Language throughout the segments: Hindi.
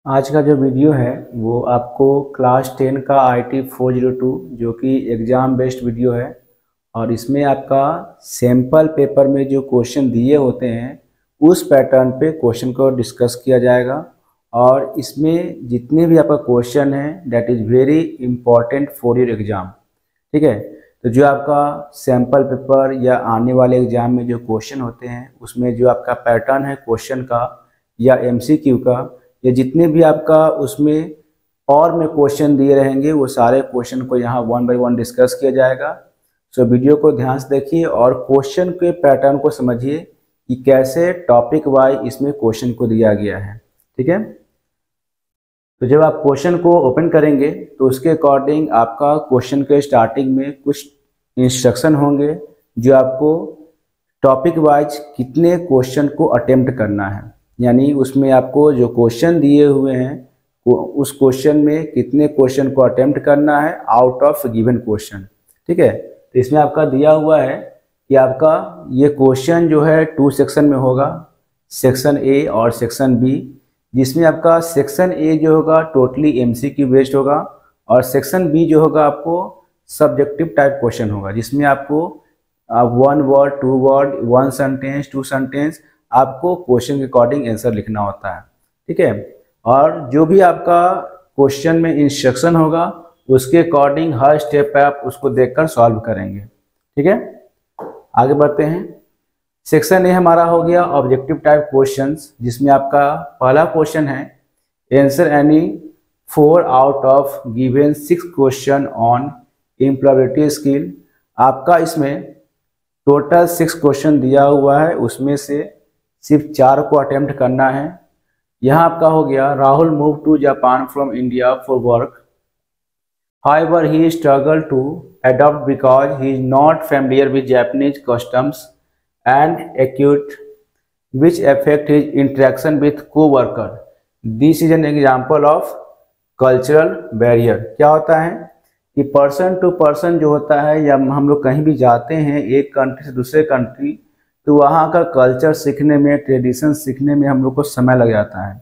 आज का जो वीडियो है वो आपको क्लास 10 का IT 402 जो कि एग्ज़ाम बेस्ड वीडियो है और इसमें आपका सैम्पल पेपर में जो क्वेश्चन दिए होते हैं उस पैटर्न पे क्वेश्चन को डिस्कस किया जाएगा। और इसमें जितने भी आपका क्वेश्चन है that is very important for your exam. ठीक है, तो जो आपका सैम्पल पेपर या आने वाले एग्ज़ाम में जो क्वेश्चन होते हैं उसमें जो आपका पैटर्न है क्वेश्चन का या MCQ का या जितने भी आपका उसमें और में क्वेश्चन दिए रहेंगे वो सारे क्वेश्चन को यहाँ 1 बाय 1 डिस्कस किया जाएगा। सो वीडियो को ध्यान से देखिए और क्वेश्चन के पैटर्न को समझिए कि कैसे टॉपिक वाइज इसमें क्वेश्चन को दिया गया है। ठीक है, तो जब आप क्वेश्चन को ओपन करेंगे तो उसके अकॉर्डिंग आपका क्वेश्चन के स्टार्टिंग में कुछ इंस्ट्रक्शन होंगे जो आपको टॉपिक वाइज कितने क्वेश्चन को अटेम्प्ट करना है, यानी उसमें आपको जो क्वेश्चन दिए हुए हैं उस क्वेश्चन में कितने क्वेश्चन को अटेम्प्ट करना है आउट ऑफ गिवन क्वेश्चन। ठीक है, तो इसमें आपका दिया हुआ है कि आपका ये क्वेश्चन जो है 2 सेक्शन में होगा, सेक्शन ए और सेक्शन बी, जिसमें आपका सेक्शन ए जो होगा टोटली MCQ बेस्ड होगा और सेक्शन बी जो होगा आपको सब्जेक्टिव टाइप क्वेश्चन होगा, जिसमें आपको 1 वर्ड 2 वर्ड 1 सेंटेंस 2 सेंटेंस आपको क्वेश्चन के अकॉर्डिंग आंसर लिखना होता है। ठीक है, और जो भी आपका क्वेश्चन में इंस्ट्रक्शन होगा उसके अकॉर्डिंग हर स्टेप पे आप उसको देखकर सॉल्व करेंगे। ठीक है, आगे बढ़ते हैं। सेक्शन ए हमारा हो गया ऑब्जेक्टिव टाइप क्वेश्चंस, जिसमें आपका पहला क्वेश्चन है answer any 4 out of given 6 question on employability skill. आपका इसमें टोटल 6 क्वेश्चन दिया हुआ है, उसमें से सिर्फ 4 को अटेम्प्ट करना है। यहाँ आपका हो गया Rahul move to Japan from India for work, however he struggled to adopt because he is not familiar with Japanese customs and etiquette which affect his interaction with co-worker. This is an example of cultural barrier। क्या होता है कि पर्सन टू पर्सन जो होता है या हम लोग कहीं भी जाते हैं एक कंट्री से दूसरे कंट्री, तो वहाँ का कल्चर सीखने में, ट्रेडिशन सीखने में हम लोग को समय लग जाता है,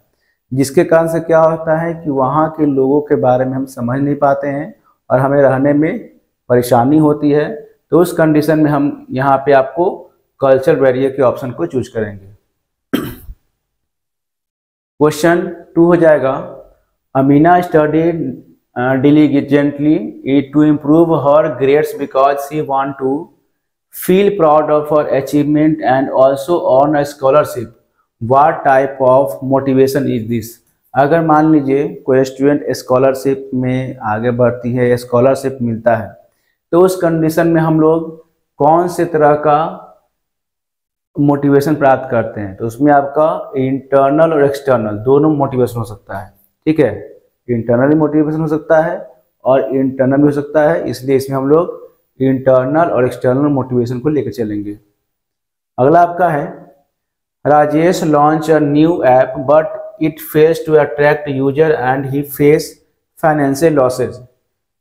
जिसके कारण से क्या होता है कि वहाँ के लोगों के बारे में हम समझ नहीं पाते हैं और हमें रहने में परेशानी होती है। तो उस कंडीशन में हम यहाँ पे आपको कल्चर बैरियर के ऑप्शन को चूज करेंगे। क्वेश्चन 2 हो जाएगा Amina study diligently to improve her grades because she want to feel proud of her achievement and also earn a scholarship. What type of motivation is this? अगर मान लीजिए कोई स्टूडेंट स्कॉलरशिप में आगे बढ़ती है या स्कॉलरशिप मिलता है, तो उस कंडीशन में हम लोग कौन से तरह का मोटिवेशन प्राप्त करते हैं, तो उसमें आपका इंटरनल और एक्सटर्नल दोनों मोटिवेशन हो सकता है। ठीक है, इंटरनल मोटिवेशन हो सकता है और इंटरनल भी हो सकता है, इसलिए इसमें हम लोग इंटरनल और एक्सटर्नल मोटिवेशन को लेकर चलेंगे। अगला आपका है Rajesh launch a new app but it fails to attract user and he faced financial losses.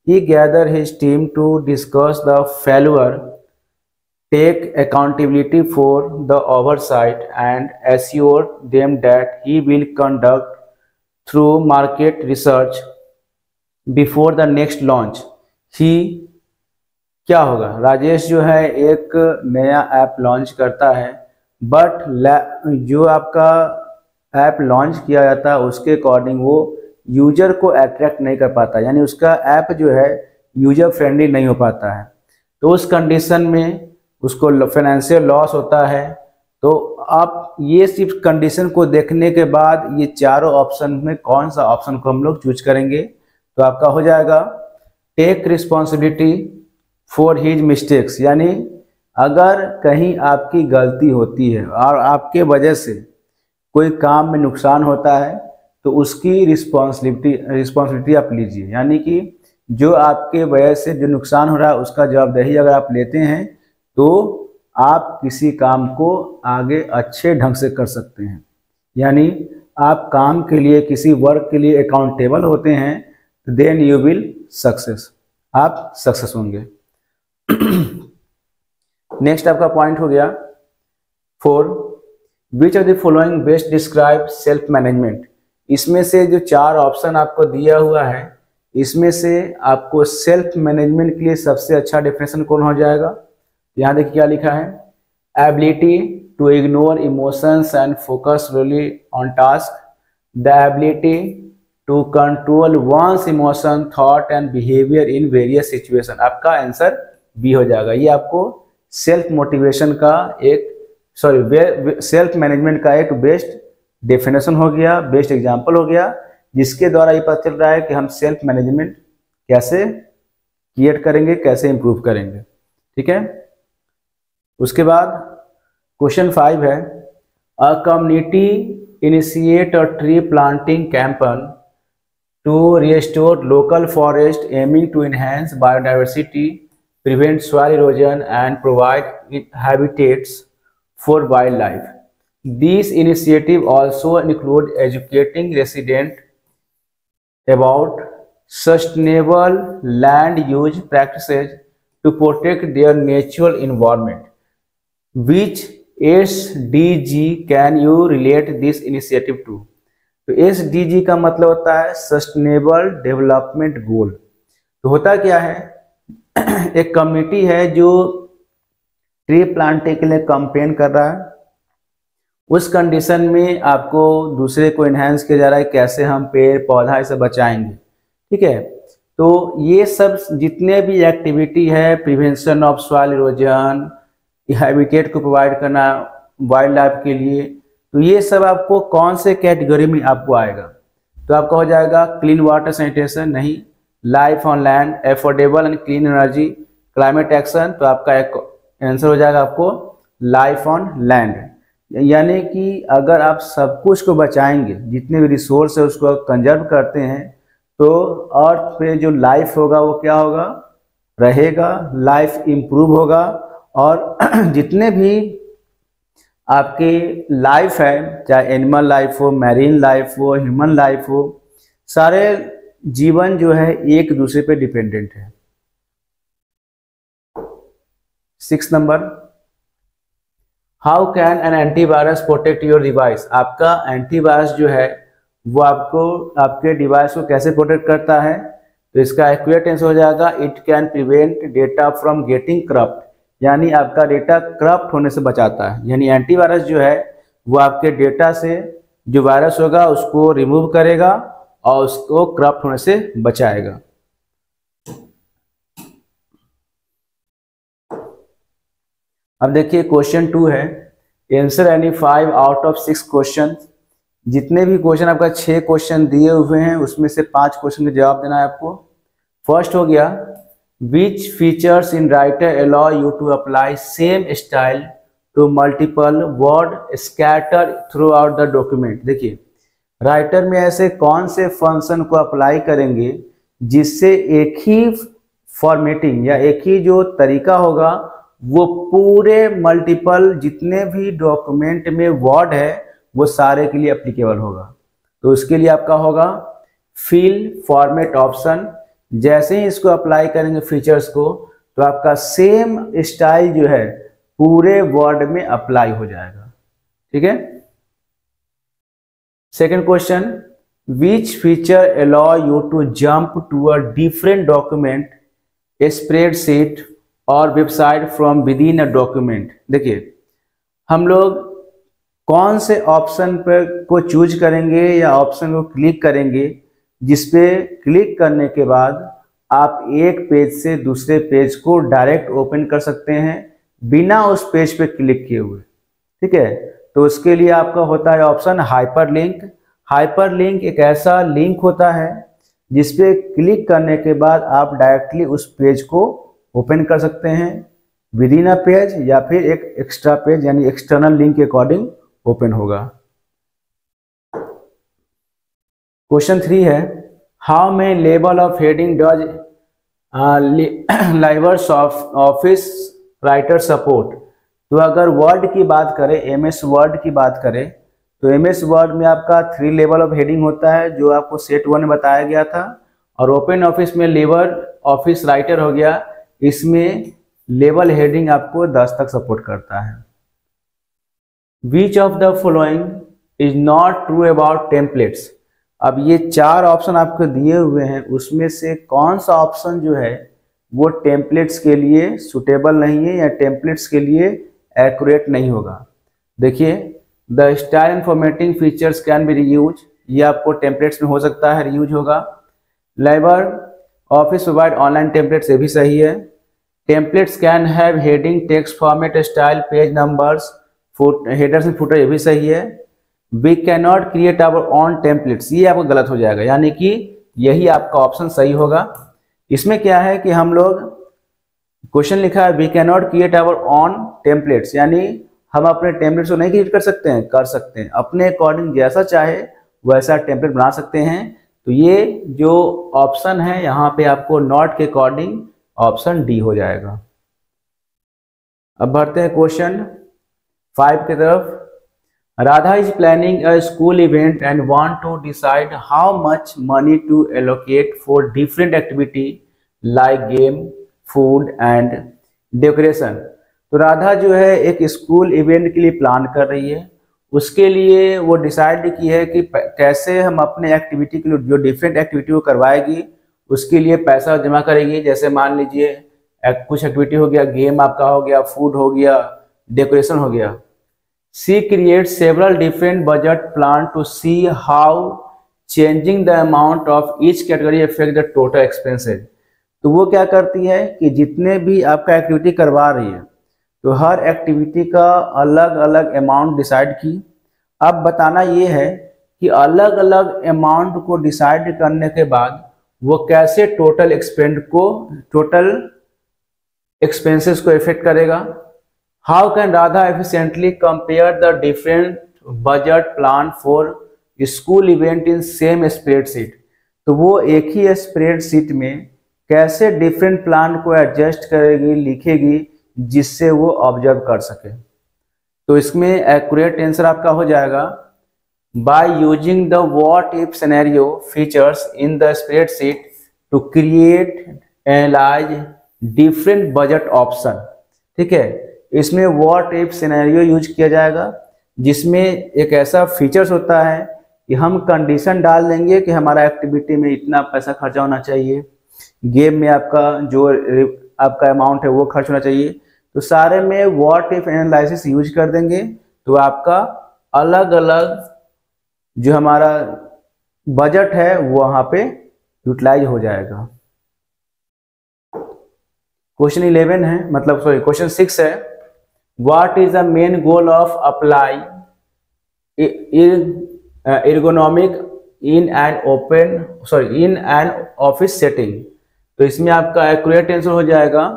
He gathered his team to discuss the failure, take accountability for the oversight and assured them that he will conduct through market research before the next launch. He क्या होगा, राजेश जो है एक नया ऐप लॉन्च करता है, बट जो आपका ऐप लॉन्च किया जाता है उसके अकॉर्डिंग वो यूजर को अट्रैक्ट नहीं कर पाता, यानी उसका ऐप जो है यूजर फ्रेंडली नहीं हो पाता है। तो उस कंडीशन में उसको फाइनेंशियल लॉस होता है। तो आप ये सिर्फ कंडीशन को देखने के बाद ये चारों ऑप्शन में कौन सा ऑप्शन को हम लोग चूज करेंगे, तो आपका हो जाएगा take responsibility for his mistakes, यानी अगर कहीं आपकी गलती होती है और आपके वजह से कोई काम में नुकसान होता है तो उसकी रिस्पॉन्सिबिलिटी आप लीजिए, यानी कि जो आपके वजह से जो नुकसान हो रहा है उसका जवाबदेही अगर आप लेते हैं तो आप किसी काम को आगे अच्छे ढंग से कर सकते हैं, यानी आप काम के लिए किसी वर्क के लिए अकाउंटेबल होते हैं, देन यू विल सक्सेस, आप सक्सेस होंगे। नेक्स्ट आपका पॉइंट हो गया 4, Which of the following best describe self management? इसमें से जो 4 ऑप्शन आपको दिया हुआ है, इसमें से आपको सेल्फ मैनेजमेंट के लिए सबसे अच्छा डेफिनेशन कौन हो जाएगा? यहाँ देखिए क्या लिखा है, ability to ignore emotions and focus really on task, the ability to control one's emotion thought and behaviour in various situation. आपका आंसर बी हो जाएगा। ये आपको सेल्फ मोटिवेशन का एक सेल्फ मैनेजमेंट का एक बेस्ट डेफिनेशन हो गया, बेस्ट एग्जांपल हो गया, जिसके द्वारा ये पता चल रहा है कि हम सेल्फ मैनेजमेंट कैसे क्रिएट करेंगे, कैसे इंप्रूव करेंगे। ठीक है, उसके बाद क्वेश्चन 5 है, a community initiate a tree planting campaign to restore local forest aiming to enhance biodiversity, prevent soil erosion and provide habitats for wildlife. These initiatives also include educating residents about sustainable land use practices to protect their natural environment. Which SDG can you relate this initiative to? तो SDG का मतलब होता है सस्टेनेबल डेवलपमेंट गोल। तो होता क्या है, एक कम्युनिटी है जो ट्री प्लांटिंग के लिए कैंपेन कर रहा है। उस कंडीशन में आपको दूसरे को इन्हांस किया जा रहा है, कैसे हम पेड़ पौधा इसे बचाएंगे। ठीक है, तो ये सब जितने भी एक्टिविटी है, prevention of soil erosion, habitat को प्रोवाइड करना वाइल्ड लाइफ के लिए, तो ये सब आपको कौन से कैटेगरी में आपको आएगा? तो आपका हो जाएगा क्लीन वाटर सैनिटेशन, नहीं, life on land, affordable and clean energy, climate action. तो आपका एक आंसर हो जाएगा आपको लाइफ ऑन लैंड। यानी कि अगर आप सब कुछ को बचाएंगे, जितने भी रिसोर्स है उसको कंजर्व करते हैं, तो अर्थ पे जो लाइफ होगा वो क्या होगा, रहेगा, लाइफ इम्प्रूव होगा। और जितने भी आपकी लाइफ है, चाहे एनिमल लाइफ हो, मैरीन लाइफ हो, ह्यूमन लाइफ हो, सारे जीवन जो है एक दूसरे पे डिपेंडेंट है। 6 number, how can an antivirus protect your device? आपका एंटीवायरस जो है वो आपको आपके डिवाइस को कैसे प्रोटेक्ट करता है? तो इसका एक्यूरेट आंसर हो जाएगा, it can prevent data from getting corrupt, यानी आपका डेटा करप्ट होने से बचाता है। यानी एंटीवायरस जो है वो आपके डेटा से जो वायरस होगा उसको रिमूव करेगा और उसको करप्ट होने से बचाएगा। अब देखिए क्वेश्चन 2 है, answer any 5 out of 6 question. जितने भी क्वेश्चन आपका 6 क्वेश्चन दिए हुए हैं उसमें से 5 क्वेश्चन का जवाब देना है आपको। फर्स्ट हो गया, which features in Writer allow you to apply same style to multiple word scatter throughout the document. देखिए राइटर में ऐसे कौन से फंक्शन को अप्लाई करेंगे जिससे एक ही फॉर्मेटिंग या एक ही जो तरीका होगा वो पूरे मल्टीपल जितने भी डॉक्यूमेंट में वर्ड है वो सारे के लिए एप्लीकेबल होगा। तो उसके लिए आपका होगा फिल फॉर्मेट ऑप्शन। जैसे ही इसको अप्लाई करेंगे फीचर्स को, तो आपका सेम स्टाइल जो है पूरे वर्ड में अप्लाई हो जाएगा। ठीक है, second question, which feature allow you to jump to a different document, spreadsheet or website from within a document. देखिए हम लोग कौन से ऑप्शन पर को चूज करेंगे या ऑप्शन को क्लिक करेंगे जिसपे क्लिक करने के बाद आप एक पेज से दूसरे पेज को डायरेक्ट ओपन कर सकते हैं बिना उस पेज पे क्लिक किए हुए। ठीक है, तो उसके लिए आपका होता है ऑप्शन हाइपरलिंक। हाइपरलिंक एक ऐसा लिंक होता है जिसपे क्लिक करने के बाद आप डायरेक्टली उस पेज को ओपन कर सकते हैं विद इन अ पेज, या फिर एक एक्स्ट्रा पेज यानी एक्सटर्नल लिंक के अकॉर्डिंग ओपन होगा। क्वेश्चन 3 है, how many level of heading does library office writer support? तो अगर वर्ड की बात करें, एमएस वर्ड की बात करें, तो एमएस वर्ड में आपका 3 लेवल ऑफ हेडिंग होता है जो आपको सेट 1 में बताया गया था। और ओपन ऑफिस में लेबर ऑफिस राइटर हो गया, इसमें लेवल हेडिंग आपको 10 तक सपोर्ट करता है। Which of the following is not true about templates? अब ये 4 ऑप्शन आपको दिए हुए हैं, उसमें से कौन सा ऑप्शन जो है वो टेम्पलेट्स के लिए सुटेबल नहीं है या टेम्पलेट्स के लिए एक्यूरेट नहीं होगा। देखिए, the style and formatting features can be reuse, ये आपको टेम्पलेट्स में हो सकता है रीयूज होगा। LibreOffice provide online templates, ये भी सही है। Templates can have heading, text format, style, page numbers, headers and footer, ये भी सही है। We can not create our own templates, ये आपको गलत हो जाएगा, यानी कि यही आपका ऑप्शन सही होगा। इसमें क्या है कि हम लोग क्वेश्चन लिखा है we can not create our own templates, यानी हम अपने टेम्पलेट्स को नहीं क्रिएट कर सकते हैं, कर सकते हैं अपने अकॉर्डिंग, जैसा चाहे वैसा टेम्पलेट बना सकते हैं। तो ये जो ऑप्शन है यहाँ पे आपको नॉट के अकॉर्डिंग ऑप्शन डी हो जाएगा। अब बढ़ते हैं क्वेश्चन 5 की तरफ। Radha is planning a school event and want to decide how much money to allocate for different activity like game, food and decoration. तो राधा जो है एक स्कूल इवेंट के लिए प्लान कर रही है, उसके लिए वो डिसाइड की है कि कैसे हम अपने एक्टिविटी के लिए, जो डिफरेंट एक्टिविटी वो करवाएगी उसके लिए पैसा जमा करेगी। जैसे मान लीजिए कुछ एक्टिविटी हो गया, गेम आपका हो गया, फूड हो गया, डेकोरेशन हो गया। She creates several different budget plan to see how changing the amount of each category affect the total expenses. तो वो क्या करती है कि जितने भी आपका एक्टिविटी करवा रही है तो हर एक्टिविटी का अलग अलग अमाउंट डिसाइड की। अब बताना ये है कि अलग अलग अमाउंट को डिसाइड करने के बाद वो कैसे टोटल एक्सपेंसेस को इफेक्ट करेगा। How can Radha efficiently compare the different budget plan for school event in same spreadsheet. तो वो एक ही स्प्रेडशीट में कैसे डिफरेंट प्लान को एडजस्ट करेगी, लिखेगी, जिससे वो ऑब्जर्व कर सके। तो इसमें एक्यूरेट आंसर आपका हो जाएगा by using the what if scenario features in the spreadsheet to create analyse different budget option. ठीक है, इसमें व्हाट इफ सिनेरियो यूज किया जाएगा, जिसमें एक ऐसा फीचर्स होता है कि हम कंडीशन डाल देंगे कि हमारा एक्टिविटी में इतना पैसा खर्चा होना चाहिए, गेम में आपका जो आपका अमाउंट है वो खर्च होना चाहिए। तो सारे में व्हाट इफ एनालिसिस यूज कर देंगे तो आपका अलग अलग जो हमारा बजट है वो वहां पे यूटिलाइज हो जाएगा। क्वेश्चन 11 है, मतलब सॉरी क्वेश्चन 6 है। What is the main goal of apply ergonomic in an office setting. तो इसमें आपका एक्यूरेट आंसर हो जाएगा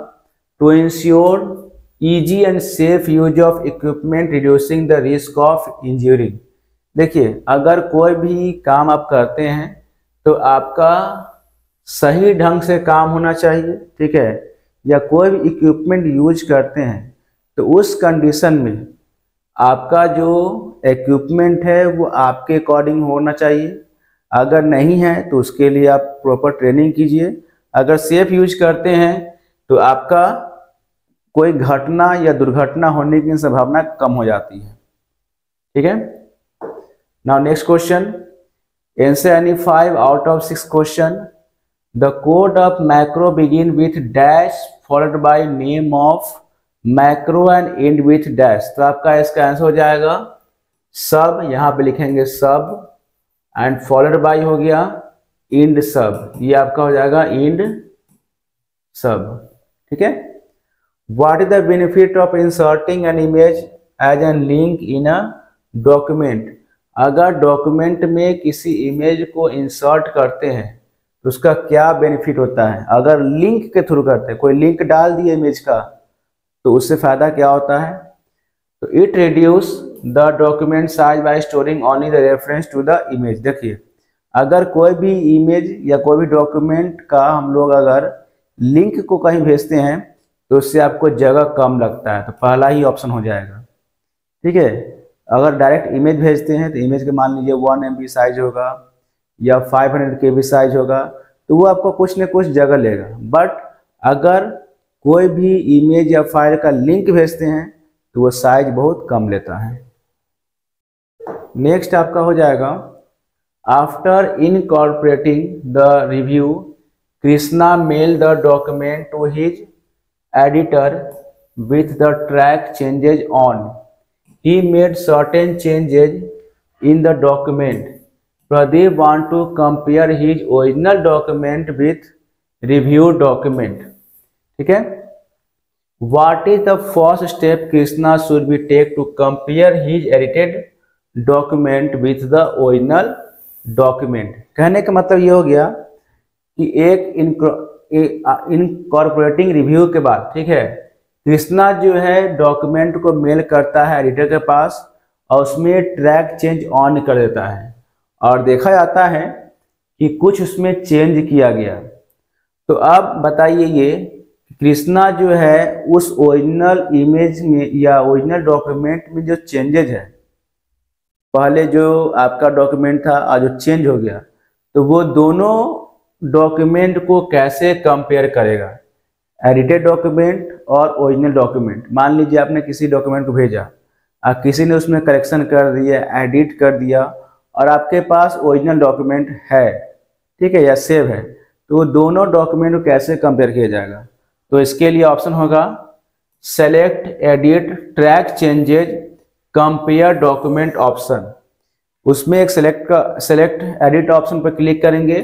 to ensure easy and safe use of equipment reducing the risk of injuring. देखिए, अगर कोई भी काम आप करते हैं तो आपका सही ढंग से काम होना चाहिए, ठीक है, या कोई भी इक्विपमेंट यूज करते हैं तो उस कंडीशन में आपका जो इक्विपमेंट है वो आपके अकॉर्डिंग होना चाहिए। अगर नहीं है तो उसके लिए आप प्रॉपर ट्रेनिंग कीजिए। अगर सेफ यूज करते हैं तो आपका कोई घटना या दुर्घटना होने की संभावना कम हो जाती है। ठीक है, now next question, answer any 5 out of 6 question. The code of macro begin with dash followed by name of macro and and with dash. तो आपका इसका आंसर हो जाएगा सब, यहाँ पे लिखेंगे सब, एंड फॉलोड बाय हो गया इंड सब, ये आपका हो जाएगा इंड सब। ठीक है, what is the benefit of inserting an image as an link in a document. अगर डॉक्यूमेंट में किसी इमेज को इंसर्ट करते हैं तो उसका क्या बेनिफिट होता है। अगर लिंक के थ्रू करते हैं, कोई लिंक डाल दिए इमेज का, तो उससे फायदा क्या होता है। तो it reduce the document size by storing only the reference to the image. देखिए, अगर कोई भी इमेज या कोई भी डॉक्यूमेंट का हम लोग अगर लिंक को कहीं भेजते हैं तो उससे आपको जगह कम लगता है, तो पहला ही ऑप्शन हो जाएगा। ठीक है, अगर डायरेक्ट इमेज भेजते हैं तो इमेज के मान लीजिए 1 MB साइज होगा या 500 KB साइज होगा, तो वो आपको कुछ न कुछ जगह लेगा। बट अगर कोई भी इमेज या फाइल का लिंक भेजते हैं तो वो साइज बहुत कम लेता है। नेक्स्ट आपका हो जाएगा after incorporating the review, Krishna mail the document to his editor with the track changes on. He made certain changes in the document. Pradeep want to compare his original document with review document. ठीक है? What is the first step Krishna should be take to compare his edited document with the original document? कहने का मतलब ये हो गया कि एक इनकॉर्पोरेटिंग रिव्यू के बाद, ठीक है, कृष्णा जो है डॉक्यूमेंट को मेल करता है एडिटर के पास और उसमें ट्रैक चेंज ऑन कर देता है और देखा जाता है कि कुछ उसमें चेंज किया गया। तो अब बताइए ये कृष्णा जो है उस ओरिजिनल इमेज में या ओरिजिनल डॉक्यूमेंट में जो चेंजेज है, पहले जो आपका डॉक्यूमेंट था और जो चेंज हो गया, तो वो दोनों डॉक्यूमेंट को कैसे कंपेयर करेगा, एडिटेड डॉक्यूमेंट और ओरिजिनल डॉक्यूमेंट। मान लीजिए आपने किसी डॉक्यूमेंट को भेजा और किसी ने उसमें करेक्शन कर दिया, एडिट कर दिया और आपके पास ओरिजिनल डॉक्यूमेंट है, ठीक है, या सेव है, तो दोनों डॉक्यूमेंट को कैसे कंपेयर किया जाएगा? तो इसके लिए ऑप्शन होगा select edit track changes compare document option. उसमें एक सेलेक्ट एडिट ऑप्शन पर क्लिक करेंगे,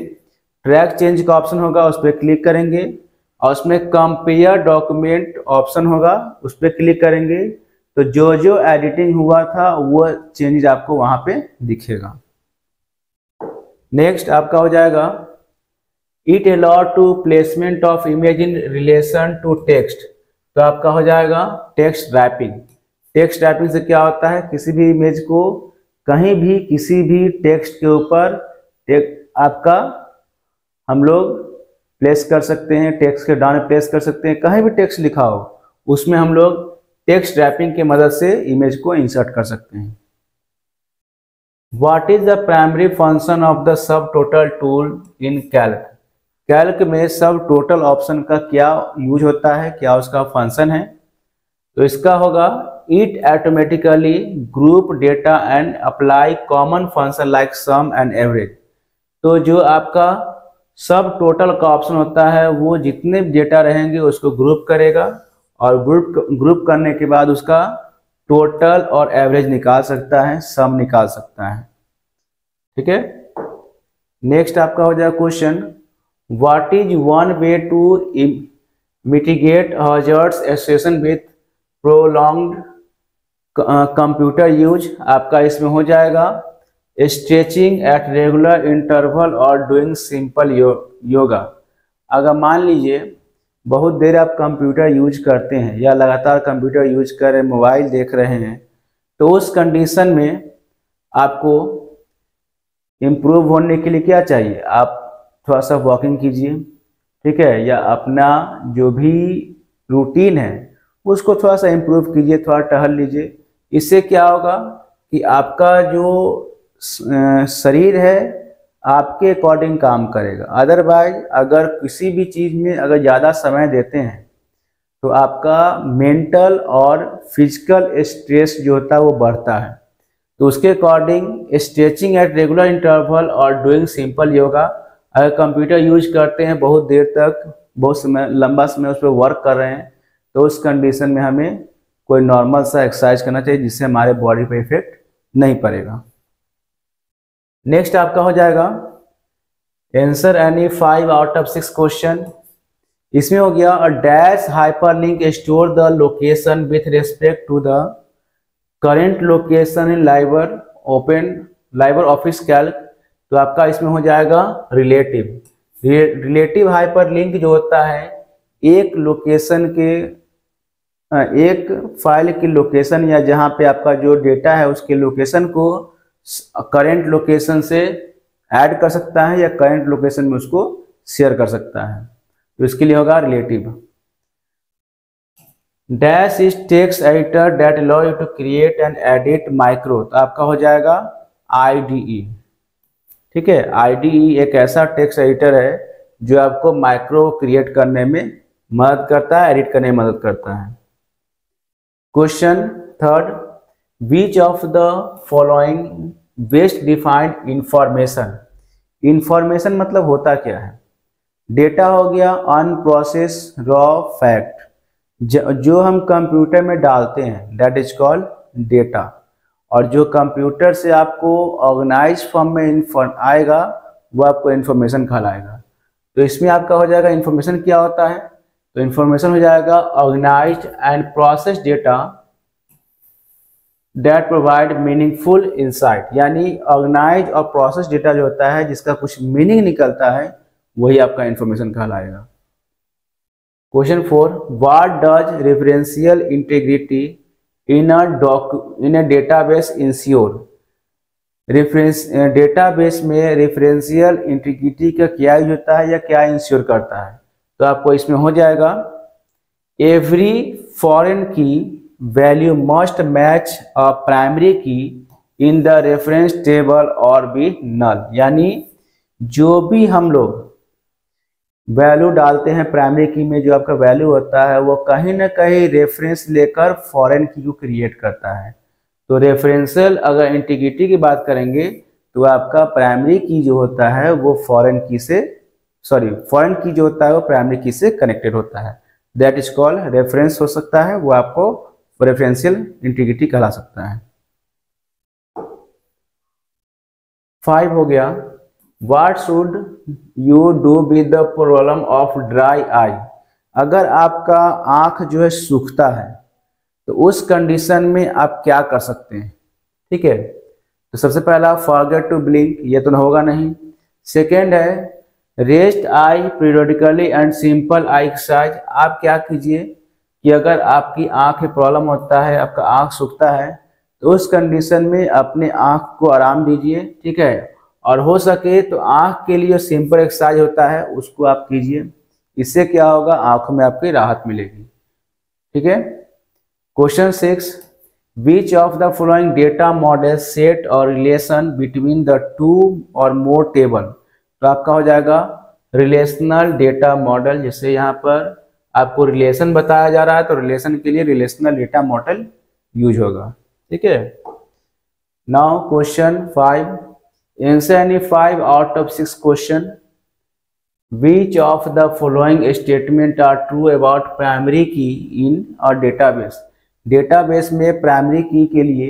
ट्रैक चेंज का ऑप्शन होगा उस पर क्लिक करेंगे और उसमें कंपेयर डॉक्यूमेंट ऑप्शन होगा उस पर क्लिक करेंगे, तो जो जो एडिटिंग हुआ था वो चेंज आपको वहां पे दिखेगा। नेक्स्ट आपका हो जाएगा it allow to placement of image in relation to text. तो आपका हो जाएगा टेक्स्ट रैपिंग। टेक्स्ट रैपिंग से क्या होता है, किसी भी इमेज को कहीं भी किसी भी टेक्स्ट के ऊपर आपका हम लोग प्लेस कर सकते हैं, टेक्स्ट के डाउन प्लेस कर सकते हैं, कहीं भी टेक्स्ट लिखा हो उसमें हम लोग टेक्स्ट रैपिंग की मदद से इमेज को इंसर्ट कर सकते हैं। What is the primary function of the sub total tool in Calc? Calc में सब टोटल ऑप्शन का क्या यूज होता है, क्या उसका फंक्शन है? तो इसका होगा it automatically group data and apply common function like sum and average. तो जो आपका सब टोटल का ऑप्शन होता है वो जितने डेटा रहेंगे उसको ग्रुप करेगा और ग्रुप करने के बाद उसका टोटल और एवरेज निकाल सकता है, सम निकाल सकता है। ठीक है, नेक्स्ट आपका हो जाएगा question what is one way to mitigate hazards association with prolonged computer use. आपका इसमें हो जाएगा स्ट्रेचिंग एट रेगुलर इंटरवल और डूइंग सिंपल योगा। अगर मान लीजिए बहुत देर आप कंप्यूटर यूज करते हैं या लगातार कंप्यूटर यूज कर रहे, मोबाइल देख रहे हैं, तो उस कंडीशन में आपको इम्प्रूव होने के लिए क्या चाहिए, आप थोड़ा सा वॉकिंग कीजिए, ठीक है, या अपना जो भी रूटीन है उसको थोड़ा सा इम्प्रूव कीजिए, थोड़ा टहल लीजिए। इससे क्या होगा कि आपका जो शरीर है आपके अकॉर्डिंग काम करेगा। अदरवाइज अगर किसी भी चीज़ में अगर ज़्यादा समय देते हैं तो आपका मेंटल और फिजिकल स्ट्रेस जो होता है वो बढ़ता है। तो उसके according stretching at regular interval और डूइंग सिंपल योगा, अगर कंप्यूटर यूज करते हैं बहुत देर तक, बहुत समय लंबा समय उस पर वर्क कर रहे हैं, तो उस कंडीशन में हमें कोई नॉर्मल सा एक्सरसाइज करना चाहिए जिससे हमारे बॉडी पे इफेक्ट नहीं पड़ेगा। नेक्स्ट आपका हो जाएगा answer any 5 out of 6 question. इसमें हो गया a dash hyperlink store the location with respect to the current location in Libre Open Libre Office Calc. तो आपका इसमें हो जाएगा रिलेटिव हाइपरलिंक जो होता है एक लोकेशन के एक फाइल की लोकेशन या जहाँ पे आपका जो डेटा है उसके लोकेशन को करेंट लोकेशन से ऐड कर सकता है या करेंट लोकेशन में उसको शेयर कर सकता है। तो इसके लिए होगा relative. Dash is text editor that allow you to create and edit micro. तो आपका हो जाएगा IDE। ठीक है, IDE एक ऐसा टेक्स्ट एडिटर है जो आपको माइक्रो क्रिएट करने में मदद करता है, एडिट करने में मदद करता है। Question third, which of the following best defined information. Information मतलब होता क्या है? डेटा हो गया अनप्रोसेस रॉ फैक्ट, जो हम कंप्यूटर में डालते हैं दैट इज कॉल्ड डेटा, और जो कंप्यूटर से आपको ऑर्गेनाइज फॉर्म में आएगा वो आपको इन्फॉर्मेशन कहलाएगा। तो इसमें आपका हो जाएगा इन्फॉर्मेशन क्या होता है, तो इन्फॉर्मेशन हो जाएगा organised and process data that provide meaningful insight, यानी ऑर्गेनाइज और प्रोसेस डेटा जो होता है जिसका कुछ मीनिंग निकलता है वही आपका इन्फॉर्मेशन कहलाएगा। Question 4, what does referential integrity in a database ensure. Database में रेफरेंशियल इंटीग्रिटी का क्या यूज होता है या क्या इंश्योर करता है? तो आपको इसमें हो जाएगा एवरी फॉरेन की value must match a primary की इन द रेफरेंस टेबल और बी नल, यानी जो भी हम लोग वैल्यू डालते हैं प्राइमरी की में, जो आपका वैल्यू होता है वो कहीं ना कहीं रेफरेंस लेकर फॉरेन की को क्रिएट करता है। तो रेफरेंशियल अगर इंटीग्रिटी की बात करेंगे तो आपका प्राइमरी की जो होता है वो फॉरेन की जो होता है वो प्राइमरी की से कनेक्टेड होता है, दैट इज कॉल्ड रेफरेंस हो सकता है, वो आपको रेफरेंशियल इंटीग्रिटी कहला सकता है। 5 हो गया, what should you do with the problem of dry eye. अगर आपका आंख जो है सूखता है तो उस कंडीशन में आप क्या कर सकते हैं? ठीक है, तो सबसे पहला फॉरगेट टू ब्लिंक, ये तो होगा नहीं। सेकेंड है rest I periodically and simple I exercise. आप क्या कीजिए कि अगर आपकी आंख में प्रॉब्लम होता है, आपका आंख सूखता है, तो उस कंडीशन में अपने आंख को आराम दीजिए, ठीक है, और हो सके तो आंख के लिए सिंपल एक्सरसाइज होता है उसको आप कीजिए। इससे क्या होगा, आंखों में आपकी राहत मिलेगी। ठीक है। Question 6, which of the following data model set और रिलेशन बिटवीन द टू और मोर टेबल। तो आपका हो जाएगा रिलेशनल डेटा मॉडल, जैसे यहाँ पर आपको रिलेशन बताया जा रहा है तो रिलेशन के लिए रिलेशनल डेटा मॉडल यूज होगा। ठीक है। Now question 5, answer any 5 out of 6 question. Which of the following statement are true about primary key in a database? Database में प्राइमरी की के लिए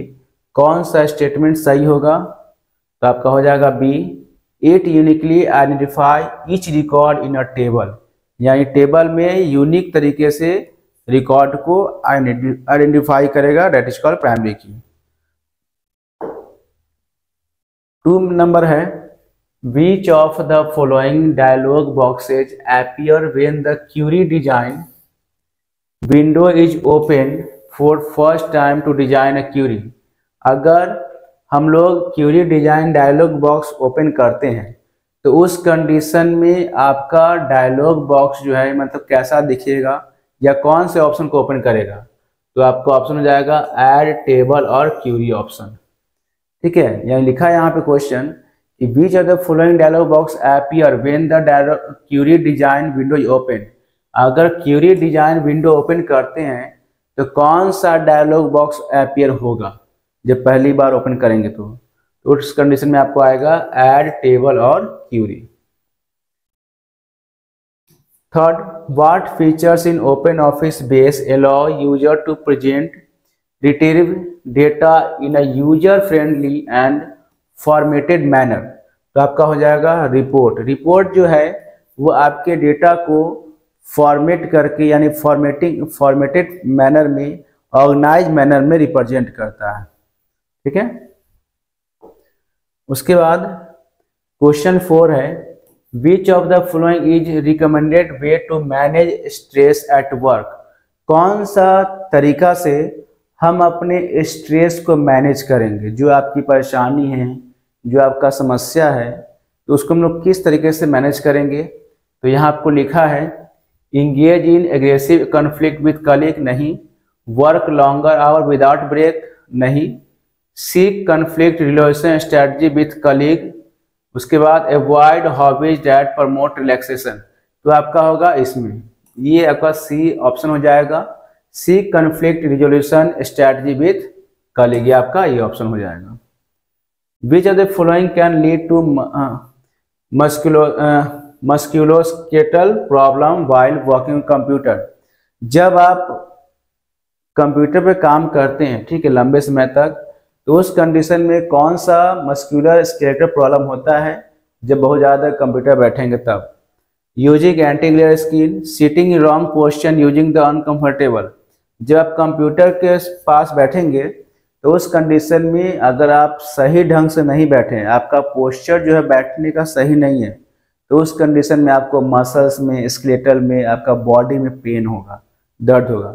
कौन सा स्टेटमेंट सही होगा? तो आपका हो जाएगा B, it uniquely identify each record in a table, यानी टेबल में यूनिक तरीके से रिकॉर्ड को आइडेंटिफाई करेगा, दैट इज कॉल्ड प्राइमरी की। 2 नंबर है, which of the following dialog boxes appear when the query design window is open for first time to design a query. अगर हम लोग query design dialog box open करते हैं तो उस कंडीशन में आपका डायलॉग बॉक्स जो है मतलब कैसा दिखेगा या कौन से ऑप्शन को ओपन करेगा? तो आपको ऑप्शन हो जाएगा ऐड टेबल और क्वेरी ऑप्शन। ठीक है, यहाँ लिखा है यहाँ पे क्वेश्चन कि which of the following dialog box appear when the query design window is open. अगर क्वेरी डिजाइन विंडो ओपन करते हैं तो कौन सा डायलॉग बॉक्स अपीयर होगा जब पहली बार ओपन करेंगे? तो उस कंडीशन में आपको आएगा ऐड टेबल और query. Third, what features in Open Office Base allow user to present retrieve data in a user friendly and formatted manner. तो आपका हो जाएगा रिपोर्ट। रिपोर्ट जो है वो आपके डेटा को फॉर्मेट करके यानी फॉर्मेटेड मैनर में, ऑर्गेनाइज मैनर में रिप्रेजेंट करता है। ठीक है। उसके बाद क्वेश्चन 4 है, which of the following is recommended way to manage stress at work. कौन सा तरीका से हम अपने स्ट्रेस को मैनेज करेंगे? जो आपकी परेशानी है, जो आपका समस्या है, तो उसको हम लोग किस तरीके से मैनेज करेंगे? तो यहाँ आपको लिखा है engage in aggressive conflict with colleague, नहीं। Work longer hour without break, नहीं। Seek conflict resolution strategy with colleague. उसके बाद avoid hobbies that promote relaxation. तो आपका होगा इसमें ये आपका सी ऑप्शन हो जाएगा, seek conflict resolution strategy with colleague, ये आपका ये ऑप्शन हो जाएगा। Which of the following can lead to musculoskeletal problem while working computer. जब आप कंप्यूटर पे काम करते हैं, ठीक है, लंबे समय तक, तो उस कंडीशन में कौन सा मस्कुलर स्केलेटल प्रॉब्लम होता है? जब बहुत ज़्यादा कंप्यूटर बैठेंगे तब। Using anti glare skin, sitting in wrong posture using the uncomfortable. जब आप कंप्यूटर के पास बैठेंगे तो उस कंडीशन में अगर आप सही ढंग से नहीं बैठे, आपका पोस्चर जो है बैठने का सही नहीं है, तो उस कंडीशन में आपको मसल्स में, स्केलेटल में, आपका बॉडी में पेन होगा, दर्द होगा।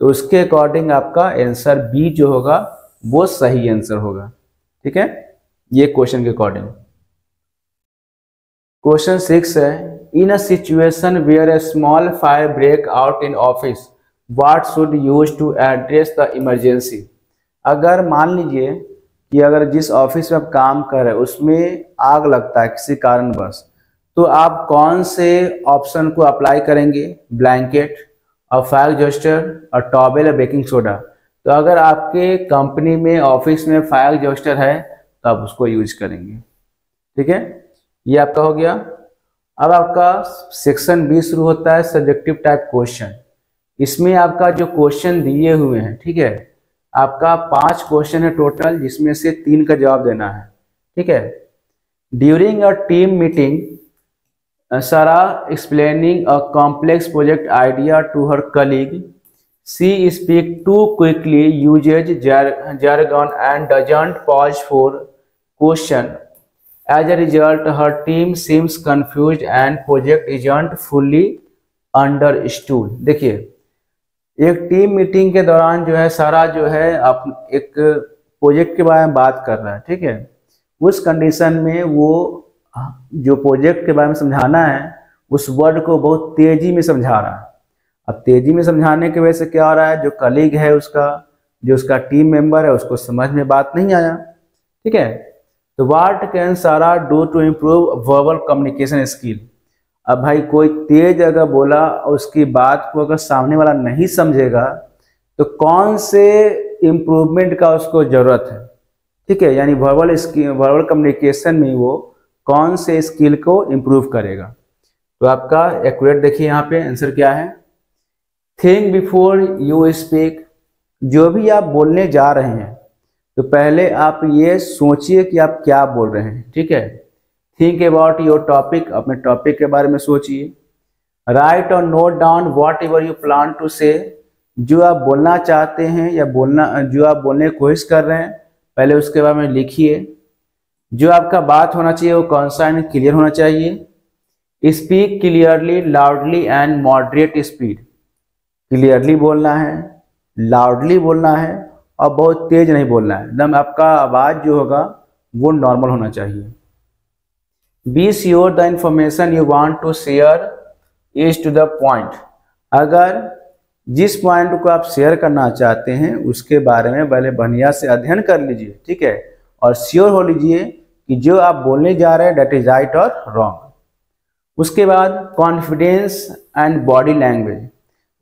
तो उसके अकॉर्डिंग आपका आंसर बी जो होगा वो सही आंसर होगा। ठीक है, ये क्वेश्चन के अकॉर्डिंग। क्वेश्चन 6 है, in a situation where a small fire break out in office, what should use to address the emergency. अगर मान लीजिए कि अगर जिस ऑफिस में आप काम कर रहे हैं उसमें आग लगता है किसी कारणवश, तो आप कौन से ऑप्शन को अप्लाई करेंगे? ब्लैंकेट और फायर एक्सटिंग्विशर और टॉवेल और बेकिंग सोडा। तो अगर आपके कंपनी में, ऑफिस में फायर एक्सटिंग्विशर है तो आप उसको यूज करेंगे। ठीक है, ये आपका हो गया। अब आपका सेक्शन 20 शुरू होता है, सब्जेक्टिव टाइप क्वेश्चन। इसमें आपका जो क्वेश्चन दिए हुए हैं, ठीक है, आपका 5 क्वेश्चन है टोटल, जिसमें से 3 का जवाब देना है। ठीक है, during a team meeting Sarah explaining a complex project idea to her colleague. She speaks too quickly, uses jargon and doesn't pause for question. As a result, her team seems confused and project isn't fully understood. देखिए, एक टीम मीटिंग के दौरान जो है सारा जो है आप एक प्रोजेक्ट के बारे में बात कर रहा है। ठीक है, उस कंडीशन में वो जो प्रोजेक्ट के बारे में समझाना है उस वर्ड को बहुत तेजी में समझा रहा है। अब तेजी में समझाने की वजह से क्या हो रहा है, जो कलीग है उसका, जो उसका टीम मेंबर है, उसको समझ में बात नहीं आया। ठीक है, तो what can Sara do to improve verbal communication skill. अब भाई कोई तेज अगर बोला और उसकी बात को अगर सामने वाला नहीं समझेगा तो कौन से इम्प्रूवमेंट का उसको जरूरत है। ठीक है, यानी वर्बल कम्युनिकेशन में वो कौन से स्किल को इम्प्रूव करेगा। तो आपका एक्यूरेट देखिए यहाँ पे आंसर क्या है, थिंक बिफोर यू स्पीक। जो भी आप बोलने जा रहे हैं तो पहले आप ये सोचिए कि आप क्या बोल रहे हैं। ठीक है, थिंक अबाउट योर टॉपिक, अपने टॉपिक के बारे में सोचिए। राइट और note down whatever you plan to say. जो आप बोलना चाहते हैं या जो आप बोलने की कोशिश कर रहे हैं पहले उसके बारे में लिखिए। जो आपका बात होना चाहिए वो कॉन्साइज क्लियर होना चाहिए। Speak clearly, loudly and moderate speed. Clearly बोलना है, लाउडली बोलना है और बहुत तेज नहीं बोलना है। एकदम आपका आवाज जो होगा वो नॉर्मल होना चाहिए। Be sure the information you want to share is to the point. अगर जिस पॉइंट को आप शेयर करना चाहते हैं उसके बारे में पहले बढ़िया से अध्ययन कर लीजिए। ठीक है, और श्योर हो लीजिए कि जो आप बोलने जा रहे हैं डेट इज राइट और रॉन्ग। उसके बाद कॉन्फिडेंस एंड बॉडी लैंग्वेज।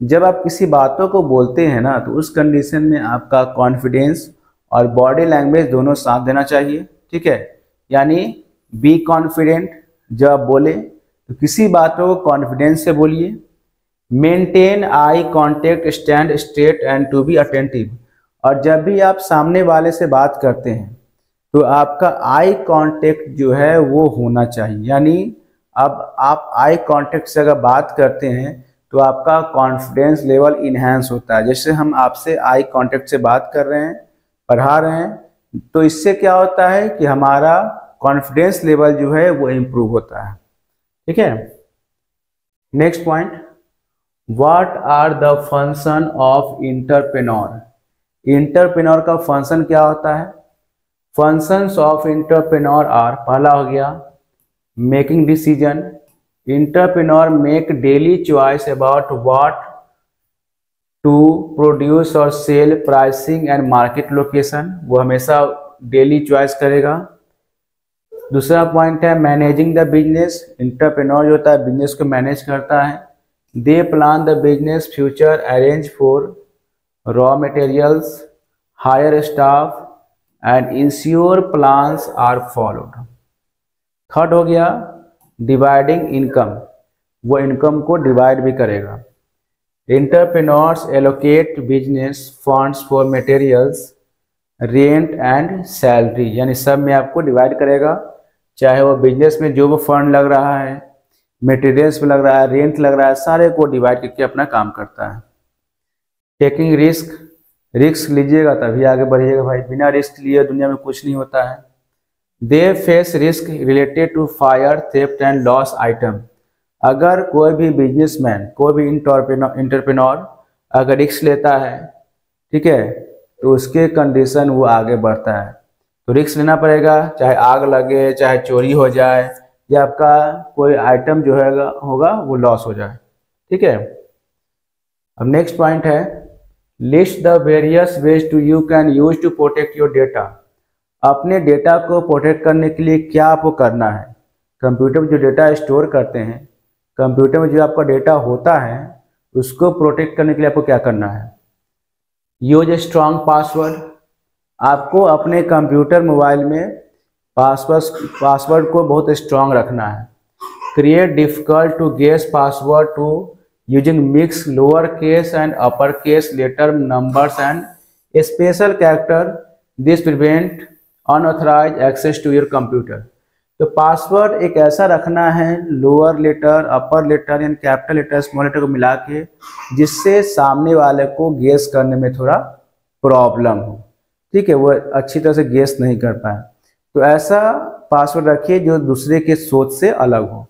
जब आप किसी बातों को बोलते हैं ना तो उस कंडीशन में आपका कॉन्फिडेंस और बॉडी लैंग्वेज दोनों साथ देना चाहिए। ठीक है, यानी बी कॉन्फिडेंट, जब आप बोले तो किसी बातों को कॉन्फिडेंस से बोलिए। Maintain eye contact, stand straight and to be attentive. और जब भी आप सामने वाले से बात करते हैं तो आपका आई कांटेक्ट जो है वो होना चाहिए। यानी अब आप आई कांटेक्ट से अगर बात करते हैं तो आपका कॉन्फिडेंस लेवल इन्हांस होता है। जैसे हम आपसे आई कांटेक्ट से बात कर रहे हैं, पढ़ा रहे हैं, तो इससे क्या होता है कि हमारा कॉन्फिडेंस लेवल जो है वो इम्प्रूव होता है। ठीक है, next point, what are the function of entrepreneur. Entrepreneur का फंक्शन क्या होता है? फंक्शंस ऑफ एंटरप्रेन्योर आर, पहला हो गया making decision. Entrepreneur make daily choice about what to produce or sell, pricing and market location. वो हमेशा डेली चॉइस करेगा। दूसरा पॉइंट है मैनेजिंग द बिजनेस। एंटरप्रेन्योर जो होता है बिजनेस को मैनेज करता है। They plan the business future, arrange for raw materials, hire staff and ensure plans are followed. Third हो गया डिवाइडिंग इनकम, वो इनकम को डिवाइड भी करेगा। Entrepreneurs allocate business funds for materials rent and salary, यानी सब में आपको डिवाइड करेगा, चाहे वो बिजनेस में जो वो फंड लग रहा है, मटेरियल्स पे लग रहा है, रेंट लग रहा है, सारे को डिवाइड करके अपना काम करता है। टेकिंग रिस्क, रिस्क लीजिएगा तभी आगे बढ़िएगा भाई, बिना रिस्क लिए दुनिया में कुछ नहीं होता है। They face risk related to fire theft and loss item, अगर कोई भी बिजनेसमैन, कोई भी इंटरप्रेन्योर अगर रिस्क लेता है, ठीक है, तो उसके कंडीशन वो आगे बढ़ता है। तो रिस्क लेना पड़ेगा, चाहे आग लगे, चाहे चोरी हो जाए, या आपका कोई आइटम जो है होगा वो लॉस हो जाए, ठीक है। अब नेक्स्ट पॉइंट है list the various ways to you can use to protect your data, अपने डेटा को प्रोटेक्ट करने के लिए क्या आपको करना है। कंप्यूटर में जो डेटा स्टोर करते हैं, कंप्यूटर में जो आपका डेटा होता है, उसको प्रोटेक्ट करने के लिए आपको क्या करना है। यूज ए स्ट्रॉन्ग पासवर्ड, आपको अपने कंप्यूटर मोबाइल में पासवर्ड को बहुत स्ट्रॉन्ग रखना है। Create difficult to guess password to using mix lower case and upper case letter numbers and special character, this prevent unauthorised access to your computer. तो पासवर्ड एक ऐसा रखना है लोअर लेटर, अपर लेटर यानी कैपिटल लेटर, स्मॉल लेटर को मिला के, जिससे सामने वाले को गेस करने में थोड़ा प्रॉब्लम हो, ठीक है, वो अच्छी तरह से गेस नहीं कर पाए। तो ऐसा पासवर्ड रखिए जो दूसरे के सोच से अलग हो।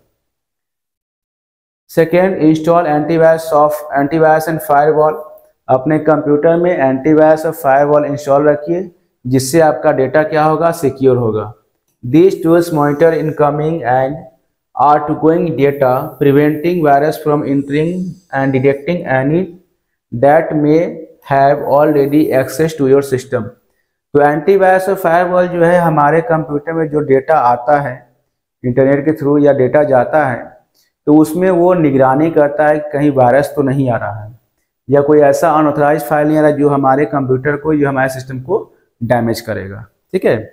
Second, install antivirus and firewall, अपने कंप्यूटर में एंटीवायरस और फायरवॉल इंस्टॉल रखिए, जिससे आपका डेटा क्या होगा, सिक्योर होगा। These tools monitor incoming and outgoing data, preventing virus from entering and detecting any that may have already access to your system। तो एंटीवायरस और फायरवॉल जो है हमारे कंप्यूटर में जो डेटा आता है इंटरनेट के थ्रू या डेटा जाता है, तो उसमें वो निगरानी करता है कहीं वायरस तो नहीं आ रहा है या कोई ऐसा अनऑथराइज फाइल नहीं आ रहा जो हमारे कंप्यूटर को, जो हमारे सिस्टम को डैमेज करेगा, ठीक है।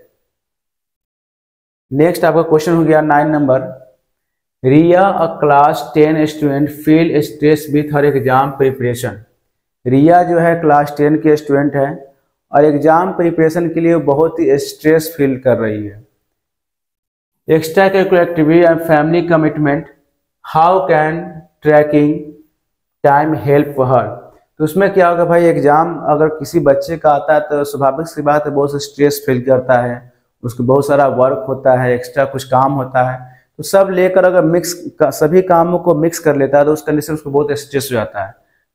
नेक्स्ट आपका क्वेश्चन हो गया 9 number, Riya a class 10 student feel stress with her exam preparation. Riya जो है क्लास 10 के स्टूडेंट है और एग्जाम प्रिपरेशन के लिए बहुत ही स्ट्रेस फील कर रही है। Extracurricular activity and family commitment, how can tracking time help her. तो उसमें क्या होगा भाई, एग्जाम अगर किसी बच्चे का आता है तो स्वाभाविक सी बात है बहुत स्ट्रेस फील करता है, उसको बहुत सारा वर्क होता है, एक्स्ट्रा कुछ काम होता है, तो सब लेकर अगर सभी कामों को मिक्स कर लेता है तो उस कंडीशन उसको बहुत स्ट्रेस हो जाता है।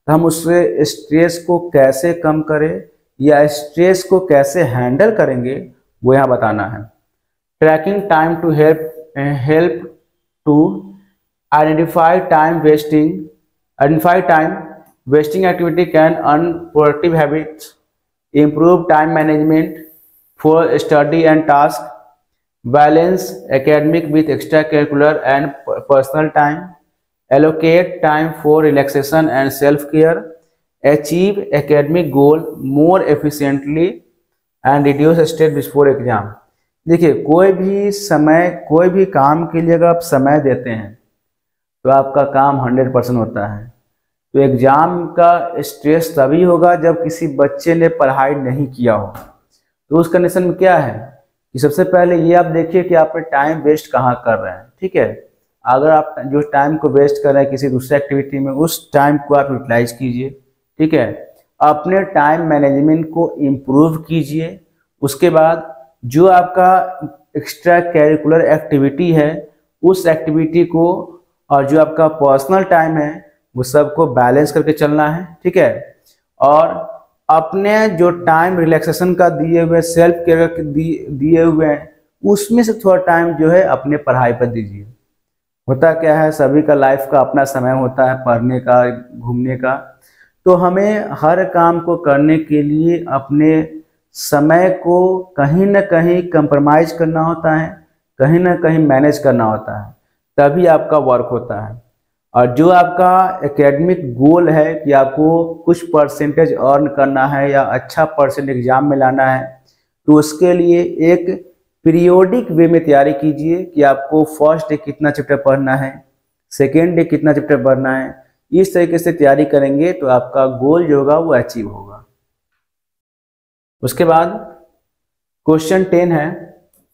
तो हम उससे स्ट्रेस को कैसे कम करें या स्ट्रेस को कैसे हैंडल करेंगे वो यहाँ बताना है। Tracking time to help to identify time wasting activity can unproductive habits, improve time management for study and task, balance academic with extracurricular and personal time, allocate time for relaxation and self-care, achieve academic goal more efficiently and reduce stress before exam। देखिए कोई भी काम के लिए अगर आप समय देते हैं तो आपका काम 100% होता है। तो एग्जाम का स्ट्रेस तभी होगा जब किसी बच्चे ने पढ़ाई नहीं किया हो। तो उस कंडीशन में क्या है कि सबसे पहले ये आप देखिए कि आप टाइम वेस्ट कहाँ कर रहे हैं, ठीक है। अगर आप जो टाइम को वेस्ट कर रहे हैं किसी दूसरे एक्टिविटी में, उस टाइम को आप यूटिलाइज कीजिए, ठीक है। अपने टाइम मैनेजमेंट को इम्प्रूव कीजिए। उसके बाद जो आपका एक्स्ट्रा कैरिकुलर एक्टिविटी है उस एक्टिविटी को और जो आपका पर्सनल टाइम है वो सबको बैलेंस करके चलना है, ठीक है। और अपने जो टाइम रिलैक्सेशन का दिए हुए, सेल्फ केयर दिए हुए हैं, उसमें से थोड़ा टाइम जो है अपने पढ़ाई पर दीजिए। होता क्या है, सभी का लाइफ का अपना समय होता है, पढ़ने का, घूमने का। तो हमें हर काम को करने के लिए अपने समय को कहीं ना कहीं कंप्रोमाइज करना होता है, कहीं ना कहीं मैनेज करना होता है, तभी आपका वर्क होता है। और जो आपका एकेडमिक गोल है कि आपको कुछ परसेंटेज अर्न करना है या अच्छा परसेंट एग्जाम में लाना है, तो उसके लिए एक पीरियोडिक वे में तैयारी कीजिए कि आपको फर्स्ट डे कितना चैप्टर पढ़ना है, सेकेंड डे कितना चैप्टर पढ़ना है। इस तरीके से तैयारी करेंगे तो आपका गोल जो होगा वो अचीव होगा। उसके बाद क्वेश्चन 10 है,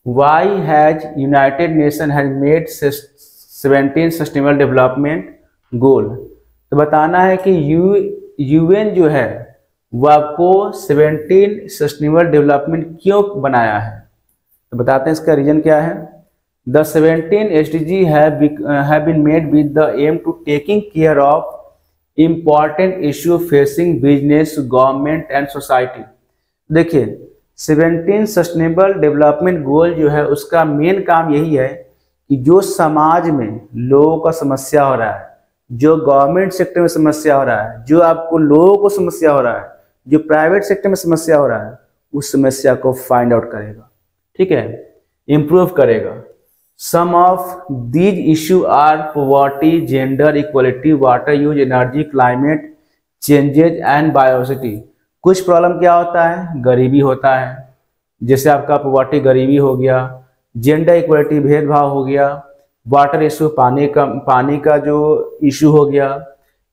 why has United Nation has made 17 sustainable development goal. तो बताना है कि यूएन जो है वो आपको 17 सस्टेनेबल डेवलपमेंट क्यों बनाया है। तो बताते हैं इसका रीजन क्या है। The 17 SDG have been made with the aim to taking care of important issue facing business, government and society। देखिए 17 सस्टेनेबल डेवलपमेंट गोल जो है उसका मेन काम यही है कि जो समाज में लोगों का समस्या हो रहा है, जो गवर्नमेंट सेक्टर में समस्या हो रहा है, जो आपको लोगों को समस्या हो रहा है, जो प्राइवेट सेक्टर में समस्या हो रहा है, उस समस्या को फाइंड आउट करेगा, ठीक है, इम्प्रूव करेगा। Some of these issue are poverty, gender equality, water use, energy, climate changes and biodiversity. कुछ प्रॉब्लम क्या होता है, गरीबी होता है, जैसे आपका पॉवर्टी गरीबी हो गया, जेंडर इक्वलिटी भेदभाव हो गया, वाटर इशू पानी का जो इशू हो गया,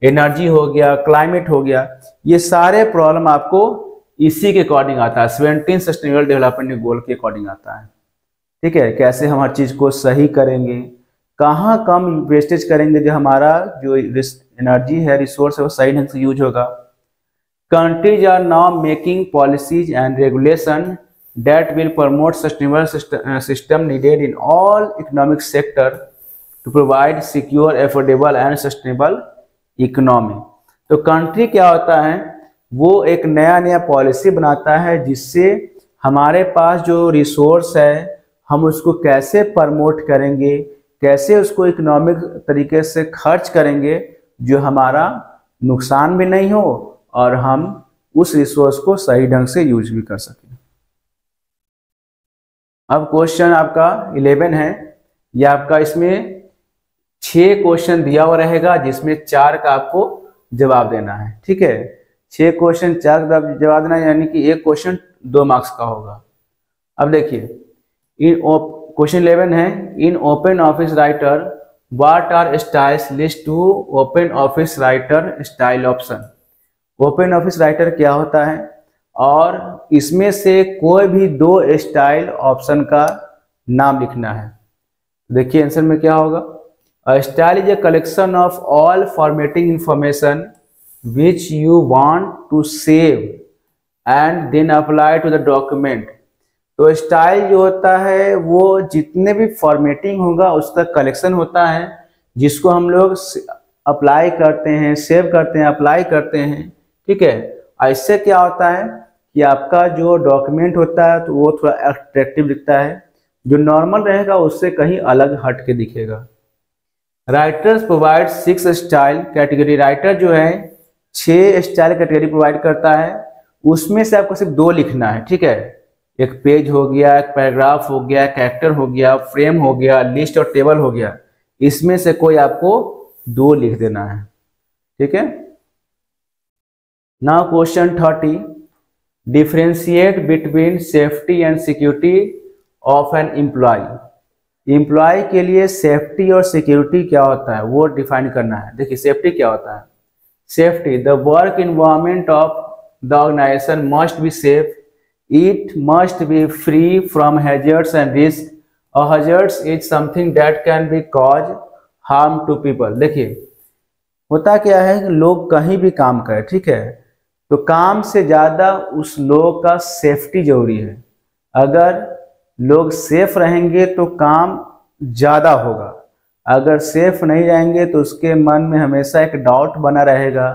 एनर्जी हो गया, क्लाइमेट हो गया। ये सारे प्रॉब्लम आपको इसी के अकॉर्डिंग आता है, 17 सस्टेनेबल डेवलपमेंट गोल के अकॉर्डिंग आता है, ठीक है। कैसे हम हर चीज को सही करेंगे, कहाँ कम वेस्टेज करेंगे, जो हमारा जो एनर्जी है, रिसोर्स है, वो सही ढंग से यूज होगा। Countries are now making policies and regulation that will promote sustainable system needed in all economic sector to provide secure, affordable and sustainable economy। तो कंट्री क्या होता है, वो एक नया पॉलिसी बनाता है जिससे हमारे पास जो रिसोर्स है हम उसको कैसे प्रमोट करेंगे, कैसे उसको इकोनॉमिक तरीके से खर्च करेंगे जो हमारा नुकसान भी नहीं हो और हम उस रिसोर्स को सही ढंग से यूज भी कर सकें। अब क्वेश्चन आपका 11 है, यह आपका इसमें 6 क्वेश्चन दिया हुआ रहेगा जिसमें 4 का आपको जवाब देना है, ठीक है। 6 क्वेश्चन 4 का जवाब देना है, यानी कि एक क्वेश्चन 2 मार्क्स का होगा। अब देखिए क्वेश्चन 11 है, in Open Office Writer what are styles list to Open Office Writer style option. Open Office Writer क्या होता है और इसमें से कोई भी 2 स्टाइल ऑप्शन का नाम लिखना है। देखिए आंसर में क्या होगा, a style is a collection of all formatting information which you want to save and then apply to the document. तो स्टाइल जो होता है वो जितने भी फॉर्मेटिंग होगा उसका कलेक्शन होता है जिसको हम लोग अप्लाई करते हैं, सेव करते हैं, अप्लाई करते हैं, ठीक है। इससे क्या होता है कि आपका जो डॉक्यूमेंट होता है तो वो थोड़ा अट्रैक्टिव दिखता है, जो नॉर्मल रहेगा उससे कहीं अलग हट के दिखेगा। Writers provide 6 style category. Writer जो है 6 स्टाइल कैटेगरी प्रोवाइड करता है, उसमें से आपको सिर्फ 2 लिखना है, ठीक है। एक पेज हो गया, एक पैराग्राफ हो गया, कैरेक्टर हो गया, फ्रेम हो गया, लिस्ट और टेबल हो गया, इसमें से कोई आपको 2 लिख देना है, ठीक है। Now question 30, differentiate between safety and security of an employ. Employ के लिए सेफ्टी और सिक्योरिटी क्या होता है वो डिफाइन करना है। देखिए सेफ्टी क्या होता है, safety the work environment of the organisation must be safe, it must be free from hazards and risk. A hazards is something that can be cause harm to people. देखिए होता क्या है कि लोग कहीं भी काम करें, ठीक है, तो काम से ज़्यादा उस लोग का सेफ्टी जरूरी है। अगर लोग सेफ रहेंगे तो काम ज़्यादा होगा, अगर सेफ नहीं रहेंगे तो उसके मन में हमेशा एक डाउट बना रहेगा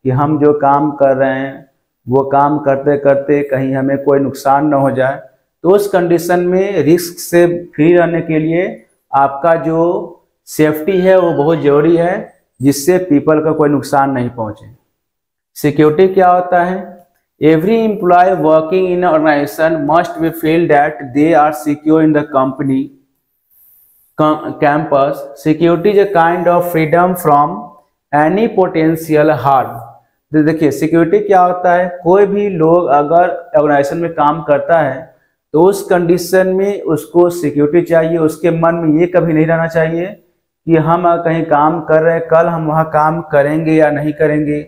कि हम जो काम कर रहे हैं वो काम करते करते कहीं हमें कोई नुकसान न हो जाए। तो उस कंडीशन में रिस्क से फ्री रहने के लिए आपका जो सेफ्टी है वो बहुत ज़रूरी है, जिससे पीपल का कोई नुकसान नहीं पहुँचे। सिक्योरिटी क्या होता है, every employ working in organisation must be feel that they are secure in the company campus. Security is a kind of freedom from any potential harm. तो देखिए सिक्योरिटी क्या होता है, कोई भी लोग अगर ऑर्गेनाइजेशन में काम करता है तो उस कंडीशन में उसको सिक्योरिटी चाहिए। उसके मन में ये कभी नहीं रहना चाहिए कि हम कहीं काम कर रहे हैं, कल हम वहाँ काम करेंगे या नहीं करेंगे,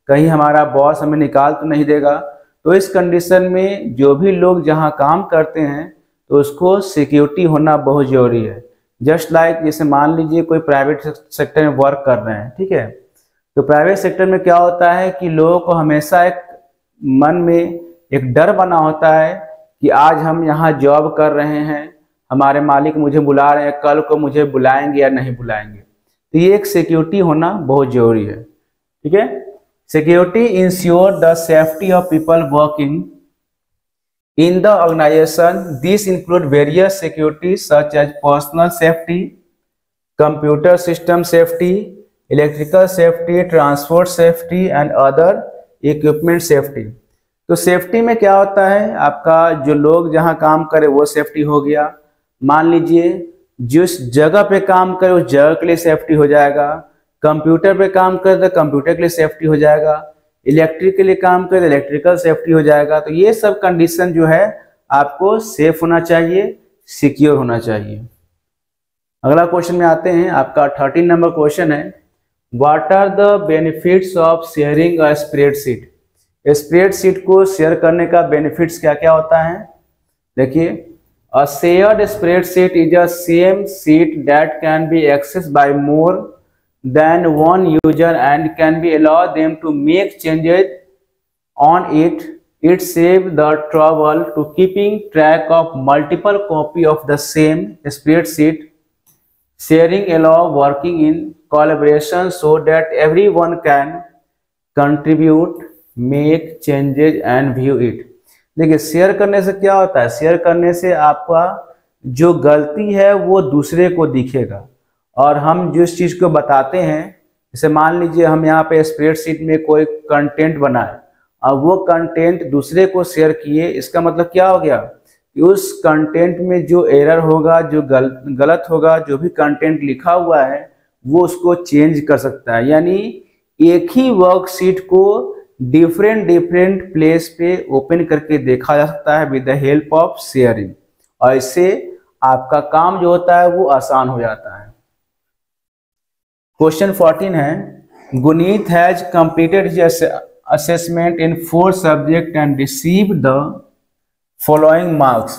कहीं हमारा बॉस हमें निकाल तो नहीं देगा। तो इस कंडीशन में जो भी लोग जहाँ काम करते हैं तो उसको सिक्योरिटी होना बहुत ज़रूरी है। जस्ट लाइक जैसे मान लीजिए कोई प्राइवेट सेक्टर में वर्क कर रहे हैं, ठीक है, तो प्राइवेट सेक्टर में क्या होता है कि लोगों को हमेशा एक मन में एक डर बना होता है कि आज हम यहाँ जॉब कर रहे हैं, हमारे मालिक मुझे बुला रहे हैं, कल को मुझे बुलाएंगे या नहीं बुलाएंगे। तो ये एक सिक्योरिटी होना बहुत जरूरी है, ठीक है। Security ensure the safety of people working in the organisation. This include various security such as personal safety, computer system safety, electrical safety, transport safety and other equipment safety. तो सेफ्टी में क्या होता है, आपका जो लोग जहां काम करे वो सेफ्टी हो गया। मान लीजिए जिस जगह पे काम करे उस जगह के लिए सेफ्टी हो जाएगा। कंप्यूटर पे काम करे तो कंप्यूटर के लिए सेफ्टी हो जाएगा। इलेक्ट्रिक के लिए काम करे तो इलेक्ट्रिकल सेफ्टी हो जाएगा। तो ये सब कंडीशन जो है आपको सेफ होना चाहिए, सिक्योर होना चाहिए। अगला क्वेश्चन में आते हैं, आपका 13 नंबर क्वेश्चन है, what are the benefits of sharing a spreadsheet. Spreadsheet को शेयर करने का बेनिफिट्स क्या क्या होता है। देखिए, a shared spreadsheet is a same sheet that can be access by more than one user and can be allow them to make changes on it. It save the trouble to keeping track of multiple copy of the same spreadsheet. Sharing allow working in collaboration so that everyone can contribute, make changes and view it। देखिए, शेयर करने से क्या होता है, शेयर करने से आपका जो गलती है वो दूसरे को दिखेगा। और हम जिस चीज़ को बताते हैं, जैसे मान लीजिए हम यहाँ पे स्प्रेडशीट में कोई कंटेंट बनाए और वो कंटेंट दूसरे को शेयर किए, इसका मतलब क्या हो गया कि उस कंटेंट में जो एरर होगा, जो गलत होगा, जो भी कंटेंट लिखा हुआ है वो उसको चेंज कर सकता है। यानी एक ही वर्कशीट को डिफरेंट प्लेस पे ओपन करके देखा जा सकता है with the help of sharing, और इससे आपका काम जो होता है वो आसान हो जाता है। क्वेश्चन 14 है, Guneet has completed his assessment in 4 subject and received the following marks: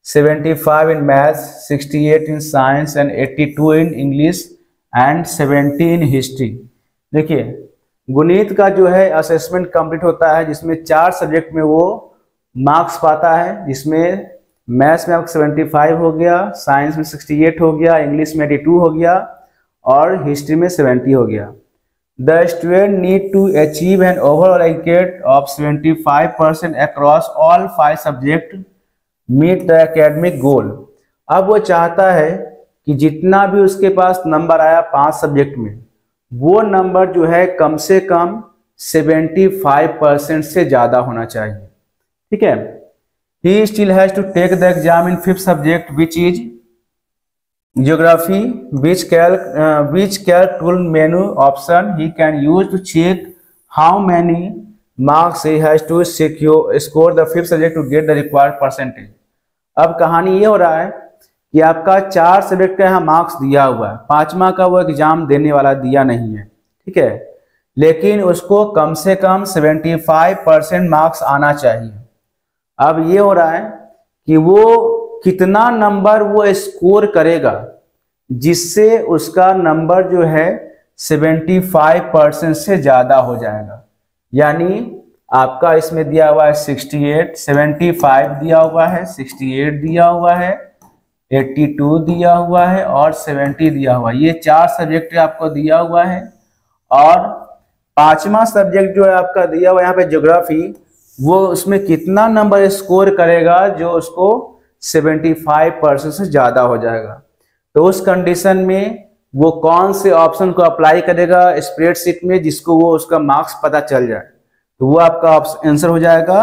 75 in maths, 68 in science and 82 in English and 70 in history। देखिए, गुनीत का जो है असेसमेंट कंप्लीट होता है जिसमें 4 सब्जेक्ट में वो मार्क्स पाता है, जिसमें मैथ्स में आपका 75 हो गया, साइंस में 68 हो गया, इंग्लिश में 82 हो गया और हिस्ट्री में 70 हो गया। The student need to achieve an overall aggregate of 75% across all 5 subjects, meet the academic goal। अब वो चाहता है कि जितना भी उसके पास नंबर आया 5 सब्जेक्ट में, वो नंबर जो है कम से कम 75% से ज़्यादा होना चाहिए, ठीक है। He still has to take the exam in 5th subject which is geography, which calc tool menu option he can use to check how many marks he has to score the 5th subject to get the required percentage। अब कहानी ये हो रहा है कि आपका 4 सब्जेक्ट का यहाँ मार्क्स दिया हुआ है, 5वां का वो एग्जाम देने वाला दिया नहीं है, ठीक है, लेकिन उसको कम से कम 75% मार्क्स आना चाहिए। अब ये हो रहा है कि वो कितना नंबर वो स्कोर करेगा जिससे उसका नंबर जो है 75% से ज़्यादा हो जाएगा। यानी आपका इसमें दिया हुआ है 68, 75 दिया हुआ है, 68 दिया हुआ है, 82 दिया हुआ है और 70 दिया हुआ है। ये 4 सब्जेक्ट आपको दिया हुआ है और 5वां सब्जेक्ट जो है आपका दिया हुआ है यहाँ पे ज्योग्राफी, वो उसमें कितना नंबर स्कोर करेगा जो उसको 75% से ज़्यादा हो जाएगा। तो उस कंडीशन में वो कौन से ऑप्शन को अप्लाई करेगा स्प्रेडशीट में जिसको वो उसका मार्क्स पता चल जाए, तो वो आपका आंसर हो जाएगा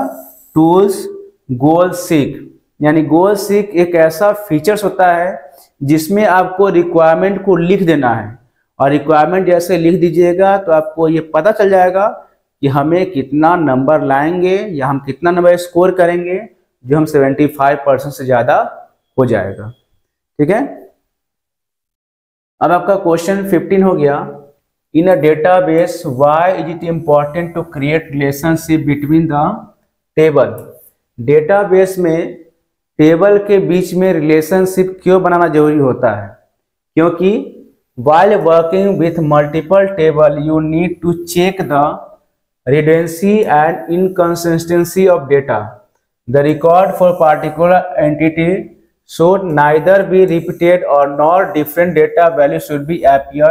टूल्स गोल सीक। यानी गोल सीक एक ऐसा फीचर्स होता है जिसमें आपको रिक्वायरमेंट को लिख देना है, और रिक्वायरमेंट जैसे लिख दीजिएगा तो आपको ये पता चल जाएगा कि हमें कितना नंबर लाएंगे या हम कितना नंबर स्कोर करेंगे जो हम 75% से ज़्यादा हो जाएगा। ठीक है, अब आपका क्वेश्चन 15 हो गया। In a database why is it important to create relationship between the table. Database में टेबल के बीच में रिलेशनशिप क्यों बनाना जरूरी होता है? क्योंकि while working with multiple table you need to check the redundancy and inconsistency of data. The record for particular entity should neither be repeated or nor different data values should be appear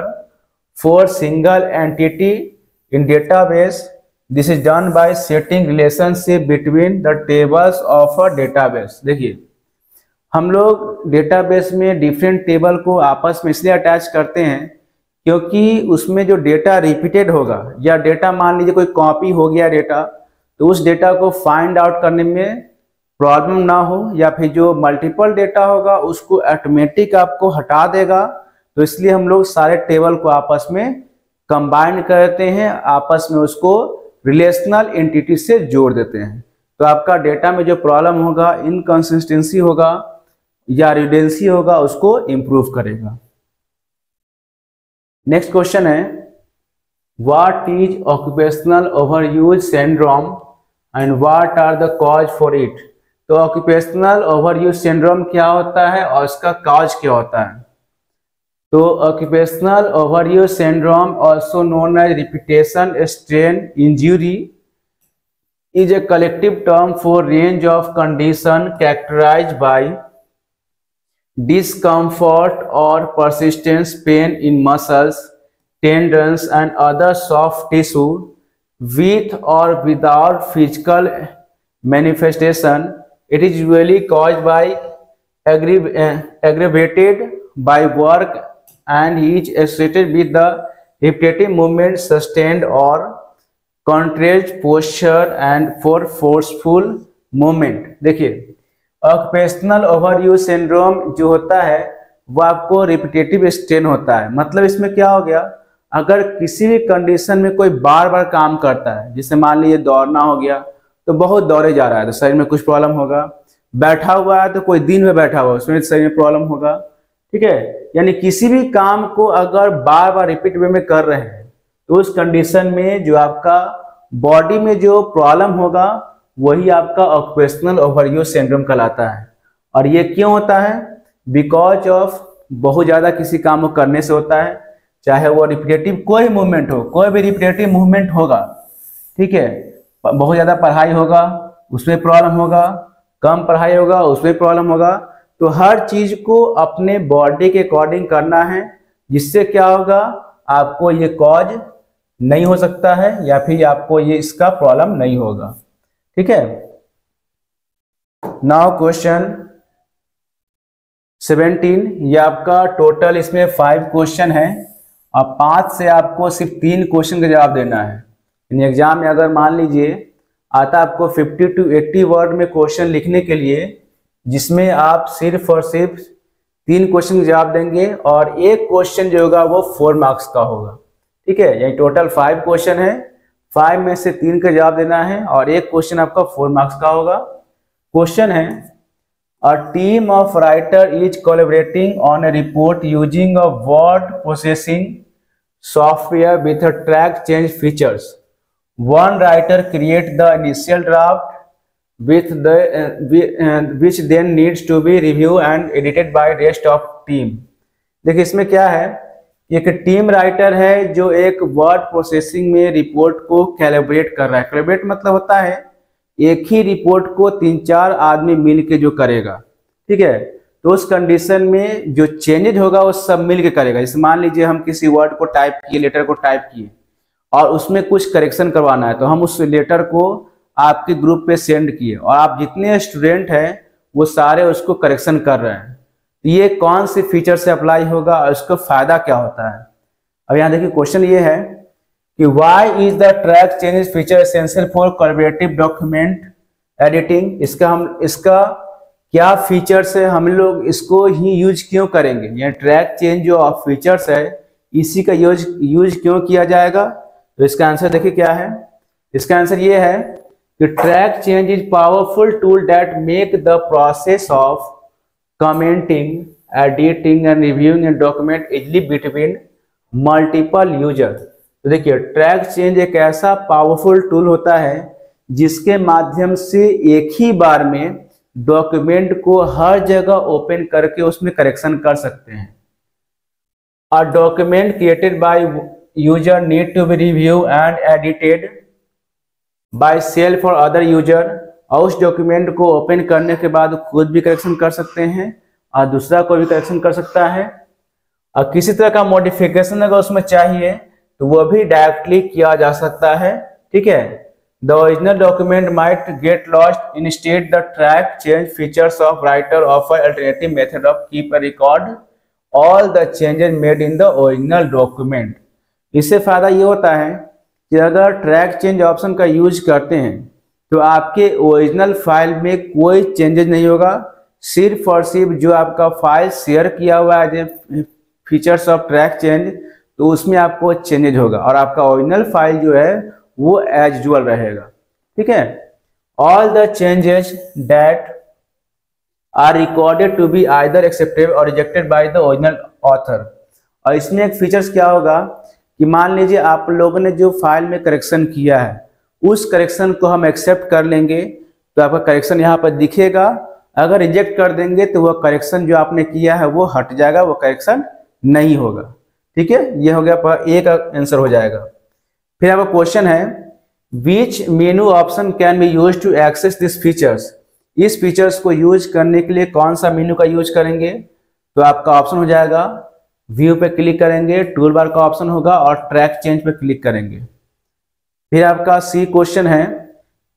for single entity in database. This is done by setting relationship between the tables of a database. देखिए, हम लोग डेटाबेस में डिफरेंट टेबल को आपस में इसलिए अटैच करते हैं क्योंकि उसमें जो डेटा रिपीटेड होगा या डेटा मान लीजिए कोई कॉपी हो गया डेटा, तो उस डेटा को फाइंड आउट करने में प्रॉब्लम ना हो, या फिर जो मल्टीपल डेटा होगा उसको ऑटोमेटिक आपको हटा देगा। तो इसलिए हम लोग सारे टेबल को आपस में कंबाइन करते हैं, आपस में उसको रिलेशनल एंटिटी से जोड़ देते हैं। तो आपका डेटा में जो प्रॉब्लम होगा, इनकंसिस्टेंसी होगा या रिडंडेंसी होगा, उसको इम्प्रूव करेगा। नेक्स्ट क्वेश्चन है, what is occupational overuse syndrome and what are the cause for it. तो ऑक्यूपेशनल ओवरयूज सिंड्रोम क्या होता है और इसका कॉज क्या होता है? तो occupational overuse syndrome also known as repetition strain injury is a collective term for range of condition characterized by discomfort or persistent pain in muscles, tendons and other soft tissue with or without physical manifestation. It is usually caused by aggravated by work and is associated with the repetitive movement sustained or contrast posture and for forceful movement. देखिए, ऑक्यूपेशनल ओवरयूज सिंड्रोम जो होता है वो आपको रिपीटेटिव स्ट्रेन होता है। मतलब इसमें क्या हो गया, अगर किसी भी कंडीशन में कोई बार बार काम करता है, जैसे मान लीजिए दौड़ना हो गया तो बहुत दौड़े जा रहा है तो शरीर में कुछ प्रॉब्लम होगा, बैठा हुआ है तो कोई दिन में बैठा हुआ उसमें शरीर में प्रॉब्लम होगा। ठीक है, यानी किसी भी काम को अगर बार बार रिपीट वे में कर रहे हैं तो उस कंडीशन में जो आपका बॉडी में जो प्रॉब्लम होगा वही आपका ऑक्यूपेशनल ओवरयूज सिंड्रोम कहलाता है। और ये क्यों होता है? बिकॉज ऑफ बहुत ज़्यादा किसी काम को करने से होता है, चाहे वो रिपीटेटिव कोई मूवमेंट हो, कोई भी रिपीटेटिव मूवमेंट होगा। ठीक है, बहुत ज़्यादा पढ़ाई होगा उसमें प्रॉब्लम होगा, कम पढ़ाई होगा उसमें प्रॉब्लम होगा। तो हर चीज़ को अपने बॉडी के अकॉर्डिंग करना है, जिससे क्या होगा, आपको ये कॉज नहीं हो सकता है या फिर आपको ये इसका प्रॉब्लम नहीं होगा। ठीक है, नाउ क्वेश्चन 17, ये आपका टोटल इसमें 5 क्वेश्चन है और 5 से आपको सिर्फ 3 क्वेश्चन का जवाब देना है। इन एग्जाम में अगर मान लीजिए आता आपको 50 to 80 वर्ड में क्वेश्चन लिखने के लिए, जिसमें आप सिर्फ और सिर्फ 3 क्वेश्चन का जवाब देंगे और एक क्वेश्चन जो होगा वो 4 मार्क्स का होगा। ठीक है, यानी टोटल 5 क्वेश्चन है, 5 में से 3 का जवाब देना है और एक क्वेश्चन आपका 4 मार्क्स का होगा। क्वेश्चन है, a team of writer is collaborating on A report using a word processing software with a track change features. One writer create the initial draft with which then needs to be reviewed and edited by rest of team। देखिए इसमें क्या है, एक टीम राइटर है जो एक वर्ड प्रोसेसिंग में रिपोर्ट को कैलिब्रेट कर रहा है। कैलिब्रेट मतलब होता है एक ही रिपोर्ट को 3-4 आदमी मिल के जो करेगा। ठीक है, तो उस कंडीशन में जो चेंजेज होगा वो सब मिल के करेगा। जैसे मान लीजिए हम किसी वर्ड को टाइप किए, लेटर को टाइप किए और उसमें कुछ करेक्शन करवाना है, तो हम उस लेटर को आपके ग्रुप पे सेंड किए और आप जितने स्टूडेंट हैं वो सारे उसको करेक्शन कर रहे हैं। ये कौन से फीचर से अप्लाई होगा और इसका फायदा क्या होता है? अब यहाँ देखिए क्वेश्चन ये है कि why is the track changes feature essential for collaborative document editing. इसका क्या फीचर्स है, हम लोग इसको ही यूज क्यों करेंगे? यानी ट्रैक चेंज जो फीचर्स है इसी का यूज क्यों किया जाएगा? तो इसका आंसर देखिए क्या है। इसका आंसर ये है कि track change is powerful tool that make the process of commenting, editing and reviewing and document easily between multiple user. तो देखिए ट्रैक चेंज एक ऐसा पावरफुल टूल होता है जिसके माध्यम से एक ही बार में डॉक्यूमेंट को हर जगह ओपन करके उसमें करेक्शन कर सकते हैं। A document created by user need to be reviewed and edited by self or other user, और उस डॉक्यूमेंट को ओपन करने के बाद खुद भी करेक्शन कर सकते हैं और दूसरा को भी करेक्शन कर सकता है, और किसी तरह का मॉडिफिकेशन अगर उसमें चाहिए तो वो भी डायरेक्टली किया जा सकता है। ठीक है, the original document might get lost, instead the track change features of writer offer alternative method of keep a record all the changes made in the original document. इससे फायदा ये होता है कि अगर ट्रैक चेंज ऑप्शन का यूज करते हैं तो आपके ओरिजिनल फाइल में कोई चेंजेस नहीं होगा, सिर्फ और सिर्फ जो आपका फाइल शेयर किया हुआ है फीचर्स ऑफ ट्रैक चेंज, तो उसमें आपको चेंजेस होगा और आपका ओरिजिनल फाइल जो है वो एज यूजुअल रहेगा। ठीक है, all the changes that are recorded to be either accepted or rejected by the original author. और इसमें एक फीचर्स क्या होगा कि मान लीजिए आप लोगों ने जो फाइल में करेक्शन किया है उस करेक्शन को हम एक्सेप्ट कर लेंगे तो आपका करेक्शन यहाँ पर दिखेगा, अगर रिजेक्ट कर देंगे तो वह करेक्शन जो आपने किया है वो हट जाएगा, वो करेक्शन नहीं होगा। ठीक है, ये हो गया पर ए का आंसर हो जाएगा। फिर आपका क्वेश्चन है which menu option can be use to access this features. इस फीचर्स को यूज करने के लिए कौन सा मेनू का यूज करेंगे, तो आपका ऑप्शन हो जाएगा व्यू पे क्लिक करेंगे, टूल बार का ऑप्शन होगा और ट्रैक चेंज पे क्लिक करेंगे। फिर आपका सी क्वेश्चन है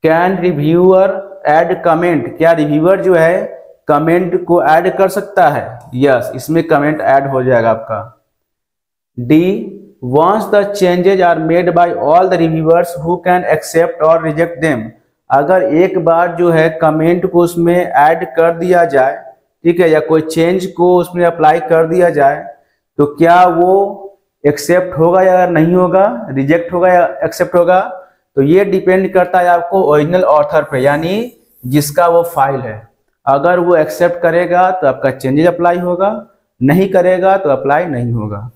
कैन रिव्यूअर ऐड कमेंट। क्या रिव्यूअर जो है कमेंट को ऐड कर सकता है? यस, इसमें कमेंट ऐड हो जाएगा आपका। D once the changes are made by all the reviewers who can accept और रिजेक्ट देम। अगर एक बार जो है कमेंट को उसमें ऐड कर दिया जाए, ठीक है, या कोई चेंज को उसमें अप्लाई कर दिया जाए तो क्या वो एक्सेप्ट होगा या नहीं होगा, रिजेक्ट होगा या एक्सेप्ट होगा, तो ये डिपेंड करता है आपको ओरिजिनल ऑथर पे, यानी जिसका वो फाइल है। अगर वो एक्सेप्ट करेगा तो आपका चेंजेज अप्लाई होगा, नहीं करेगा तो अप्लाई नहीं होगा।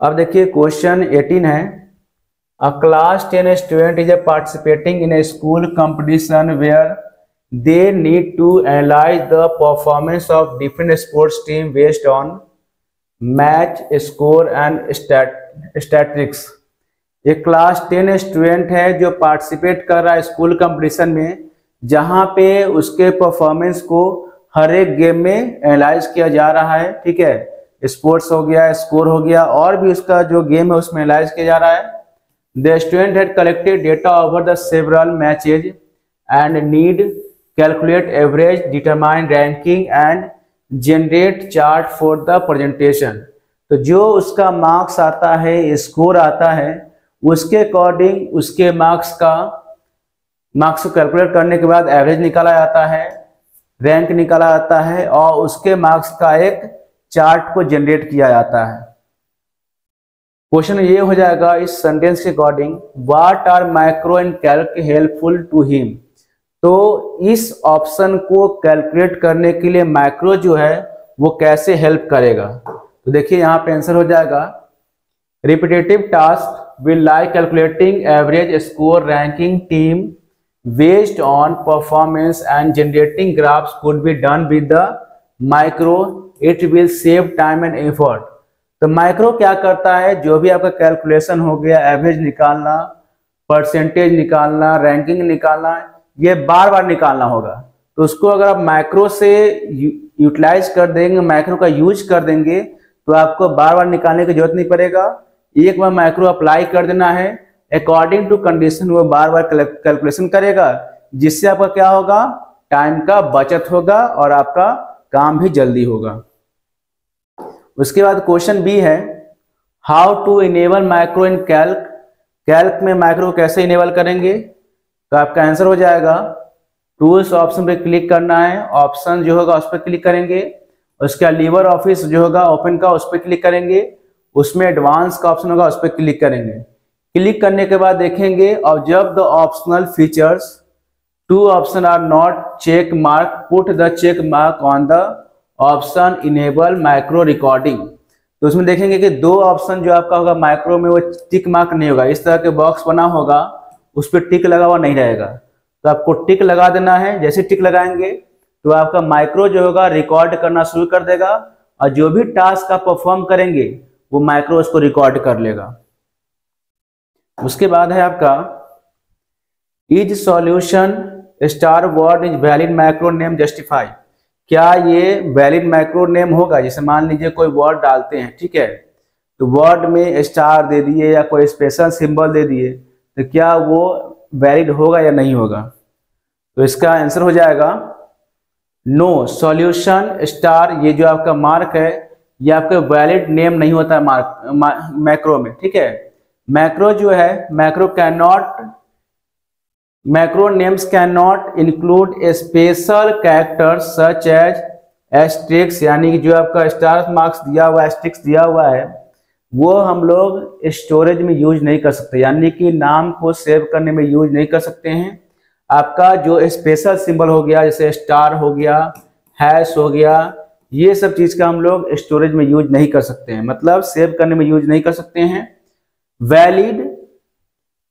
अब देखिए क्वेश्चन 18 है A class 10 student is participating in a school competition where they need to analyze the performance of different sports team based on match score and statistics। एक क्लास 10 स्टूडेंट है जो पार्टिसिपेट कर रहा है स्कूल कंपटीशन में, जहां पे उसके परफॉर्मेंस को हर एक गेम में एनालाइज किया जा रहा है। ठीक है, स्पोर्ट्स हो गया, स्कोर हो गया, और भी उसका जो गेम है उसमें एनालाइज किया जा रहा है। The student had collected data over the several matches and need calculate average, determine ranking and generate chart for the presentation। तो जो उसका मार्क्स आता है, स्कोर आता है, उसके अकॉर्डिंग उसके मार्क्स को कैलकुलेट करने के बाद एवरेज निकाला जाता है, रैंक निकाला जाता है और उसके मार्क्स का एक चार्ट को जनरेट किया जाता है। क्वेश्चन ये हो जाएगा इस सेंटेंस के according what are micro and Calc helpful to him. तो इस ऑप्शन को कैलकुलेट करने के लिए माइक्रो जो है वो कैसे हेल्प करेगा, तो देखिए यहाँ पे आंसर हो जाएगा repetitive task will like calculating average score ranking team based on performance and generating graphs could be done with the micro, it will save time and effort. तो माइक्रो क्या करता है, जो भी आपका कैलकुलेशन हो गया, एवरेज निकालना, परसेंटेज निकालना, रैंकिंग निकालना, ये बार बार निकालना होगा। तो उसको अगर आप माइक्रो से यूटिलाइज कर देंगे, माइक्रो का यूज कर देंगे, तो आपको बार बार निकालने की जरूरत नहीं पड़ेगा। एक बार माइक्रो अप्लाई कर देना है, अकॉर्डिंग टू कंडीशन वो बार बार कैलकुलेशन करेगा, जिससे आपका क्या होगा, टाइम का बचत होगा और आपका काम भी जल्दी होगा। उसके बाद क्वेश्चन बी है how to enable micro in Calc. Calc में माइक्रो कैसे इनेबल करेंगे, तो आपका आंसर हो जाएगा टूल्स ऑप्शन पे क्लिक करना है, ऑप्शन जो होगा उस पर क्लिक करेंगे, उसके बाद लिबर ऑफिस जो होगा ओपन का उस पर क्लिक करेंगे, उसमें एडवांस का ऑप्शन होगा उस पर क्लिक करेंगे। क्लिक करने के बाद देखेंगे observe the optional features, 2 option are not check mark, put the check mark on the option enable micro recording. तो उसमें देखेंगे कि 2 ऑप्शन जो आपका होगा माइक्रो में वो टिक मार्क नहीं होगा, इस तरह के बॉक्स बना होगा उस पर टिक लगा हुआ नहीं रहेगा, तो आपको टिक लगा देना है। जैसे टिक लगाएंगे तो आपका माइक्रो जो होगा रिकॉर्ड करना शुरू कर देगा और जो भी टास्क आप परफॉर्म करेंगे वो माइक्रो उसको रिकॉर्ड कर लेगा। उसके बाद है आपका is solution star word is valid micro name justify. क्या ये वैलिड माइक्रो नेम होगा? जैसे मान लीजिए कोई वर्ड डालते हैं, ठीक है, तो वर्ड में स्टार दे दिए या कोई स्पेशल सिंबल दे दिए, तो क्या वो वैलिड होगा या नहीं होगा? तो इसका आंसर हो जाएगा नो। सॉल्यूशन स्टार ये जो आपका मार्क है ये आपका वैलिड नेम नहीं होता है मैक्रो में, ठीक है। मैक्रो जो है macro names can not include special characters such as asterisks, यानी कि जो आपका स्टार मार्क्स दिया हुआ है, एस्ट्रिक्स दिया हुआ है, वो हम लोग स्टोरेज में यूज नहीं कर सकते, यानी कि नाम को सेव करने में यूज नहीं कर सकते हैं। आपका जो स्पेशल सिंबल हो गया, जैसे स्टार हो गया, हैश हो गया, ये सब चीज का हम लोग स्टोरेज में यूज नहीं कर सकते हैं, मतलब सेव करने में यूज नहीं कर सकते हैं। Valid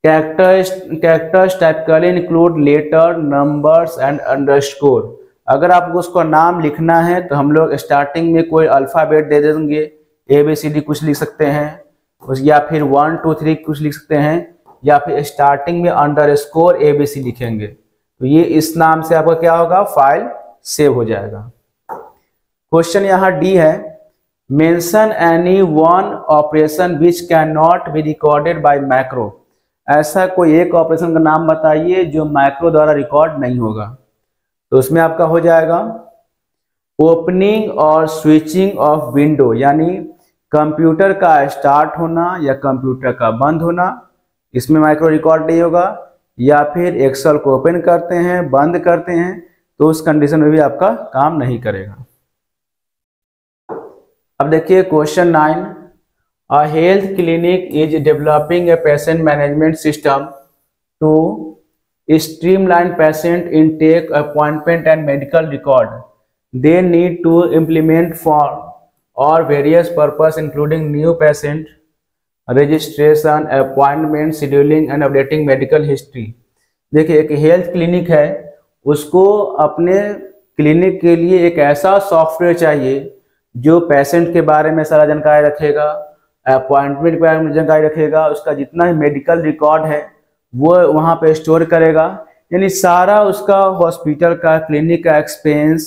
characters typically include letter, numbers and underscore. अगर आपको उसको नाम लिखना है तो हम लोग स्टार्टिंग में कोई अल्फाबेट दे देंगे, ABCD कुछ लिख सकते हैं, या फिर 1 2 3 कुछ लिख सकते हैं, या फिर स्टार्टिंग में अंडरस्कोर ABC लिखेंगे, तो ये इस नाम से आपका क्या होगा, फाइल सेव हो जाएगा। क्वेश्चन यहाँ D है, mention any one operation which can not be recorded by macro. ऐसा कोई एक ऑपरेशन का नाम बताइए जो मैक्रो द्वारा रिकॉर्ड नहीं होगा। तो उसमें आपका हो जाएगा ओपनिंग और स्विचिंग ऑफ विंडो, यानी कंप्यूटर का स्टार्ट होना या कंप्यूटर का बंद होना, इसमें माइक्रो रिकॉर्ड नहीं होगा। या फिर एक्सेल को ओपन करते हैं, बंद करते हैं, तो उस कंडीशन में भी आपका काम नहीं करेगा। अब देखिए question 9, a health clinic is developing a patient management system to streamline patient intake, appointment and medical record. They need to implement for or various purpose including new patient registration, appointment scheduling and updating medical history. देखिए एक हेल्थ क्लिनिक है, उसको अपने क्लिनिक के लिए एक ऐसा सॉफ्टवेयर चाहिए जो पेशेंट के बारे में सारा जानकारी रखेगा, अपॉइंटमेंट के बारे में जानकारी रखेगा, उसका जितना भी मेडिकल रिकॉर्ड है वो वहाँ पे स्टोर करेगा, यानी सारा उसका हॉस्पिटल का, क्लिनिक का एक्सपेंस,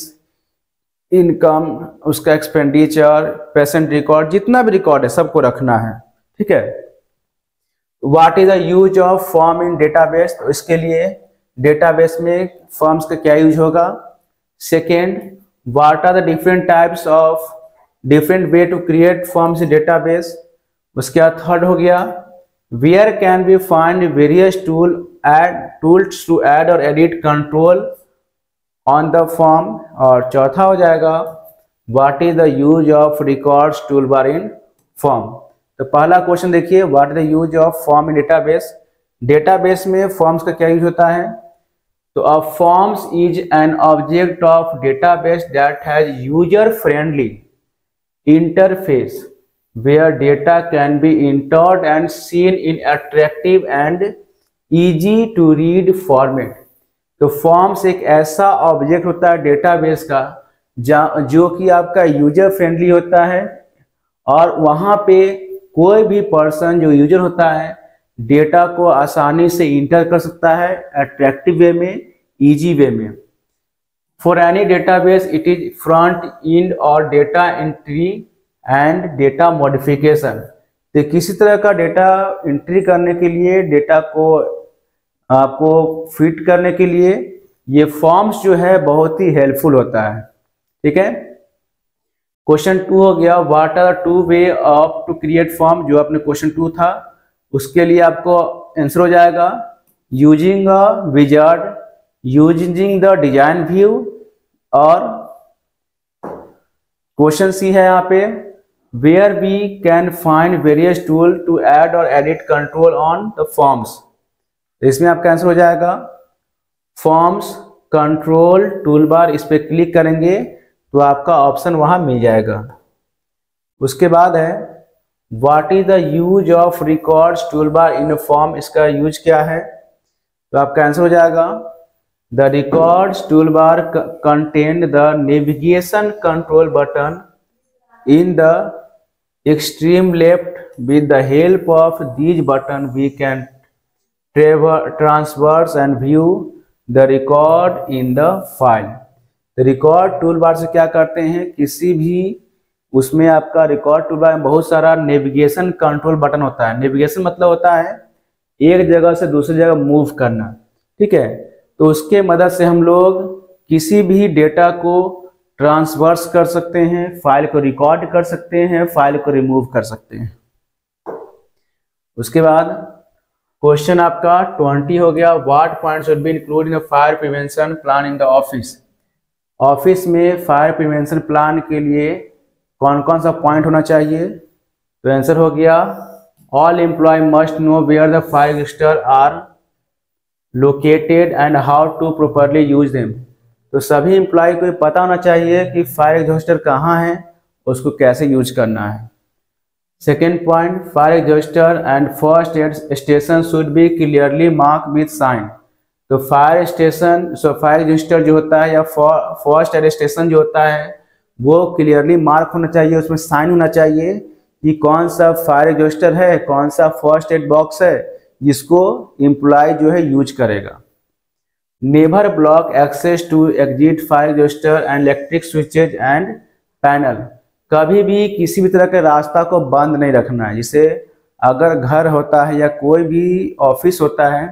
इनकम, उसका एक्सपेंडिचर, पेशेंट रिकॉर्ड, जितना भी रिकॉर्ड है सबको रखना है, ठीक है। What is the use of form in database? तो इसके लिए डेटाबेस में फॉर्म्स का क्या यूज होगा। Second, what are the different types of different way to create forms in database. उसके बाद थर्ड हो गया where can we find various tools to add or edit control on the form। और चौथा हो जाएगा what is the use of records toolbar in form। तो पहला क्वेश्चन देखिए, what is the use of form in database। Database में फॉर्म्स का क्या यूज होता है। तो a forms is an object of database that has user friendly interface where data can be entered and seen in attractive and easy to read format। तो फॉर्म्स एक ऐसा ऑब्जेक्ट होता है डेटाबेस का जो कि आपका यूजर फ्रेंडली होता है, और वहाँ पे कोई भी पर्सन जो यूजर होता है डेटा को आसानी से इंटर कर सकता है, अट्रैक्टिव वे में, इजी वे में। For any database it is front end or data entry and data modification. तो किसी तरह का डेटा एंट्री करने के लिए, डेटा को आपको फिट करने के लिए ये फॉर्म्स जो है बहुत ही हेल्पफुल होता है, ठीक है। क्वेश्चन 2 हो गया, what are 2 way of to create form. जो अपने क्वेश्चन 2 था उसके लिए आपको आंसर हो जाएगा using a wizard, using the design view, और क्वेश्चन सी है यहाँ पे where we can find various tool to add or edit control on the forms। इसमें आपका आंसर हो जाएगा फॉर्म्स कंट्रोल टूल बार, इस पर क्लिक करेंगे तो आपका ऑप्शन वहां मिल जाएगा। उसके बाद है what is the use of records tool bar in form, इसका यूज क्या है, तो आपका आंसर हो जाएगा the records tool bar contain the navigation control button in the extreme left. With the help of these button we can traverse and view the record in the file. तो रिकॉर्ड टूल बार से क्या करते हैं, किसी भी उसमें आपका रिकॉर्ड टूल बार में बहुत सारा नेविगेशन कंट्रोल बटन होता है। नेविगेशन मतलब होता है एक जगह से दूसरी जगह मूव करना, ठीक है। तो उसके मदद से हम लोग किसी भी डेटा को ट्रांसवर्स कर सकते हैं, फाइल को रिकॉर्ड कर सकते हैं, फाइल को रिमूव कर सकते हैं। उसके बाद क्वेश्चन आपका 20 हो गया, what point should be include in fire prevention plan in the office. Office में फायर प्रिवेंशन प्लान के लिए कौन कौन सा पॉइंट होना चाहिए, तो आंसर हो गया all employ must know where the fire extinguisher are located and how to properly use them. तो सभी एम्प्लॉय को पता होना चाहिए कि फायर एक्सटिंग्विशर कहाँ है, उसको कैसे यूज करना है। Second point, fire extinguisher and first aid station should be clearly mark with sign. तो फायर स्टेशन फायर एक्सटिंग्विशर जो होता है या फर्स्ट एड स्टेशन जो होता है वो क्लियरली मार्क होना चाहिए, उसमें साइन होना चाहिए कि कौन सा फायर एक्सटिंग्विशर है, कौन सा फर्स्ट एड बॉक्स है जिसको एम्प्लॉय जो है यूज करेगा। Never block access to exit fire extinguisher and electric switches and panel. कभी भी किसी भी तरह के रास्ता को बंद नहीं रखना है। जैसे अगर घर होता है या कोई भी ऑफिस होता है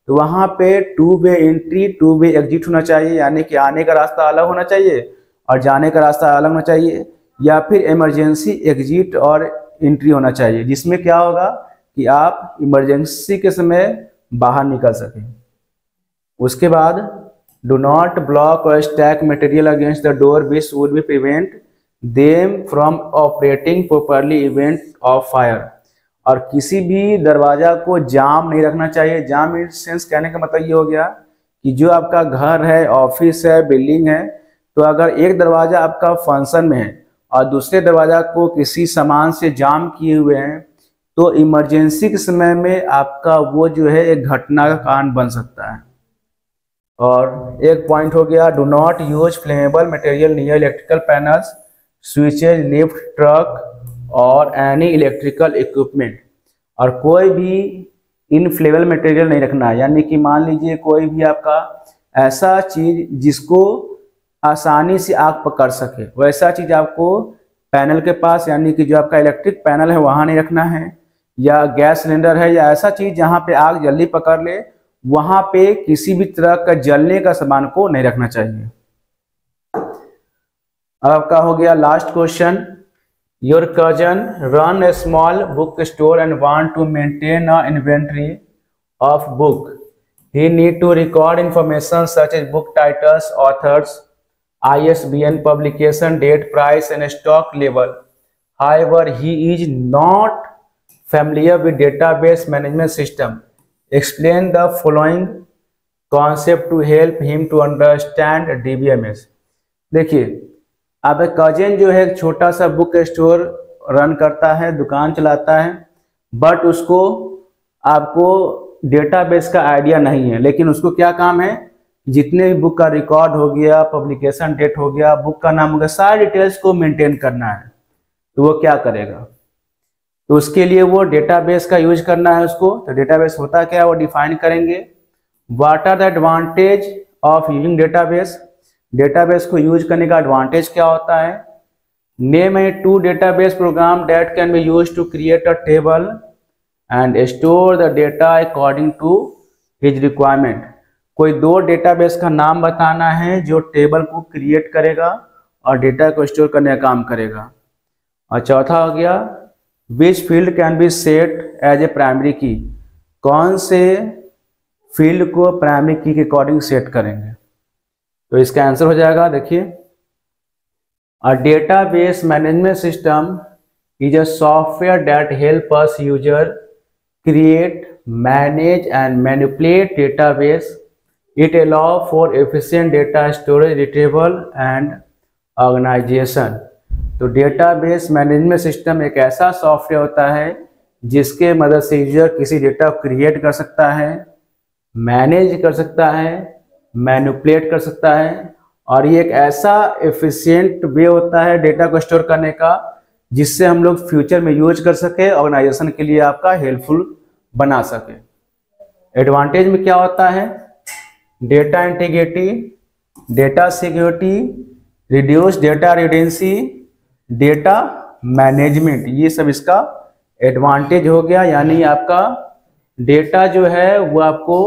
तो वहाँ पे 2 वे एंट्री 2 वे एग्जिट होना चाहिए, यानी कि आने का रास्ता अलग होना चाहिए और जाने का रास्ता अलग होना चाहिए, या फिर इमरजेंसी एग्जिट और एंट्री होना चाहिए, जिसमें क्या होगा कि आप इमरजेंसी के समय बाहर निकल सकें। उसके बाद डू नॉट ब्लॉक और stack material against the door which would be prevent them from operating properly event of fire. और किसी भी दरवाजा को जाम नहीं रखना चाहिए। जाम इन सेंस कहने का मतलब ये हो गया कि जो आपका घर है, ऑफिस है, बिल्डिंग है, तो अगर एक दरवाजा आपका फंक्शन में है और दूसरे दरवाजा को किसी सामान से जाम किए हुए हैं तो इमरजेंसी के समय में आपका वो जो है एक घटना का कारण बन सकता है। और एक पॉइंट हो गया, do not use flammable material near electrical panels, switches, lift, truck और एनी इलेक्ट्रिकल इक्विपमेंट। और कोई भी इनफ्लेमेबल मटेरियल नहीं रखना है, यानी कि मान लीजिए कोई भी आपका ऐसा चीज जिसको आसानी से आग पकड़ सके, वैसा चीज आपको पैनल के पास, यानी कि जो आपका इलेक्ट्रिक पैनल है वहां नहीं रखना है, या गैस सिलेंडर है या ऐसा चीज जहां पे आग जल्दी पकड़ ले, वहां पे किसी भी तरह का जलने का सामान को नहीं रखना चाहिए। अब आपका हो गया last question, your cousin run a small book store and want to maintain a inventory of book. He need to record information such as book titles, authors, ISBN, publication date, price and stock level. However, he is not familiar with database management system. Explain the following concept to help him to understand DBMS. देखिए, अब कजिन जो है एक छोटा सा बुक स्टोर रन करता है, दुकान चलाता है, बट उसको आपको डेटाबेस का आइडिया नहीं है। लेकिन उसको क्या काम है, जितने भी बुक का रिकॉर्ड हो गया, पब्लिकेशन डेट हो गया, बुक का नाम हो गया, सारी डिटेल्स को मेंटेन करना है। तो वो क्या करेगा, तो उसके लिए वो डेटाबेस का यूज करना है उसको। तो डेटाबेस होता क्या है वो डिफाइन करेंगे। What are the advantage of using database. Database को यूज करने का एडवांटेज क्या होता है। Name a 2 database program that can be used to create a table and store the data according to his requirement. कोई 2 डेटाबेस का नाम बताना है जो टेबल को क्रिएट करेगा और डेटा को स्टोर करने का काम करेगा। और चौथा हो गया, which field can be set as a primary key. कौन से फील्ड को प्राइमरी की के अकॉर्डिंग सेट करेंगे। तो इसका आंसर हो जाएगा, देखिए, a database management system is a software that help us user create, manage and manipulate database. It allow for efficient data storage, retrieval and organization। तो डेटाबेस मैनेजमेंट सिस्टम एक ऐसा सॉफ्टवेयर होता है जिसके मदद से यूजर किसी डेटा को क्रिएट कर सकता है, मैनेज कर सकता है, मैनिपुलेट कर सकता है, और ये एक ऐसा एफिशिएंट वे होता है डेटा को स्टोर करने का जिससे हम लोग फ्यूचर में यूज कर सके, ऑर्गेनाइजेशन के लिए आपका हेल्पफुल बना सके। एडवांटेज में क्या होता है? Data integrity, data security, reduce data redundancy, data management, ये सब इसका एडवांटेज हो गया। यानी आपका डेटा जो है वो आपको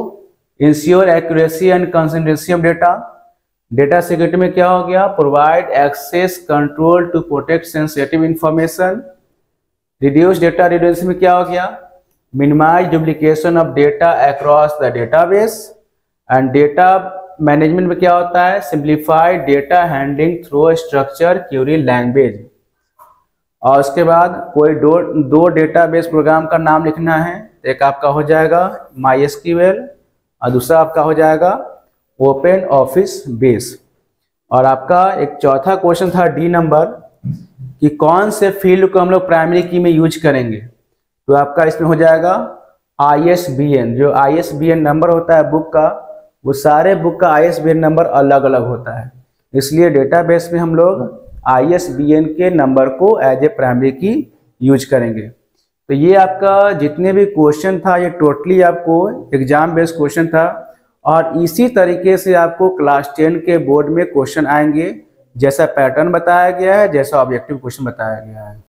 ensure accuracy and consistency of data. Data security में क्या हो गया? Provide access control to protect sensitive information. Reduce data redundancy में क्या हो गया? Minimize duplication of data across the database. And data management में क्या होता है? Simplified data handling through structure query language. और उसके बाद कोई दो डेटाबेस प्रोग्राम का नाम लिखना है, एक आपका हो जाएगा MySQL और दूसरा आपका हो जाएगा ओपन ऑफिस बेस। और आपका एक चौथा क्वेश्चन था डी नंबर कि कौन से फील्ड को हम लोग प्राइमरी की में यूज करेंगे। तो आपका इसमें हो जाएगा ISBN। जो ISBN नंबर होता है बुक का, वो सारे बुक का ISBN नंबर अलग अलग होता है, इसलिए डेटाबेस में हम लोग ISBN के नंबर को एज ए प्राइमरी की यूज करेंगे। तो ये आपका जितने भी क्वेश्चन था ये टोटली आपको एग्जाम बेस्ड क्वेश्चन था, और इसी तरीके से आपको क्लास 10 के बोर्ड में क्वेश्चन आएंगे, जैसा पैटर्न बताया गया है, जैसा ऑब्जेक्टिव क्वेश्चन बताया गया है।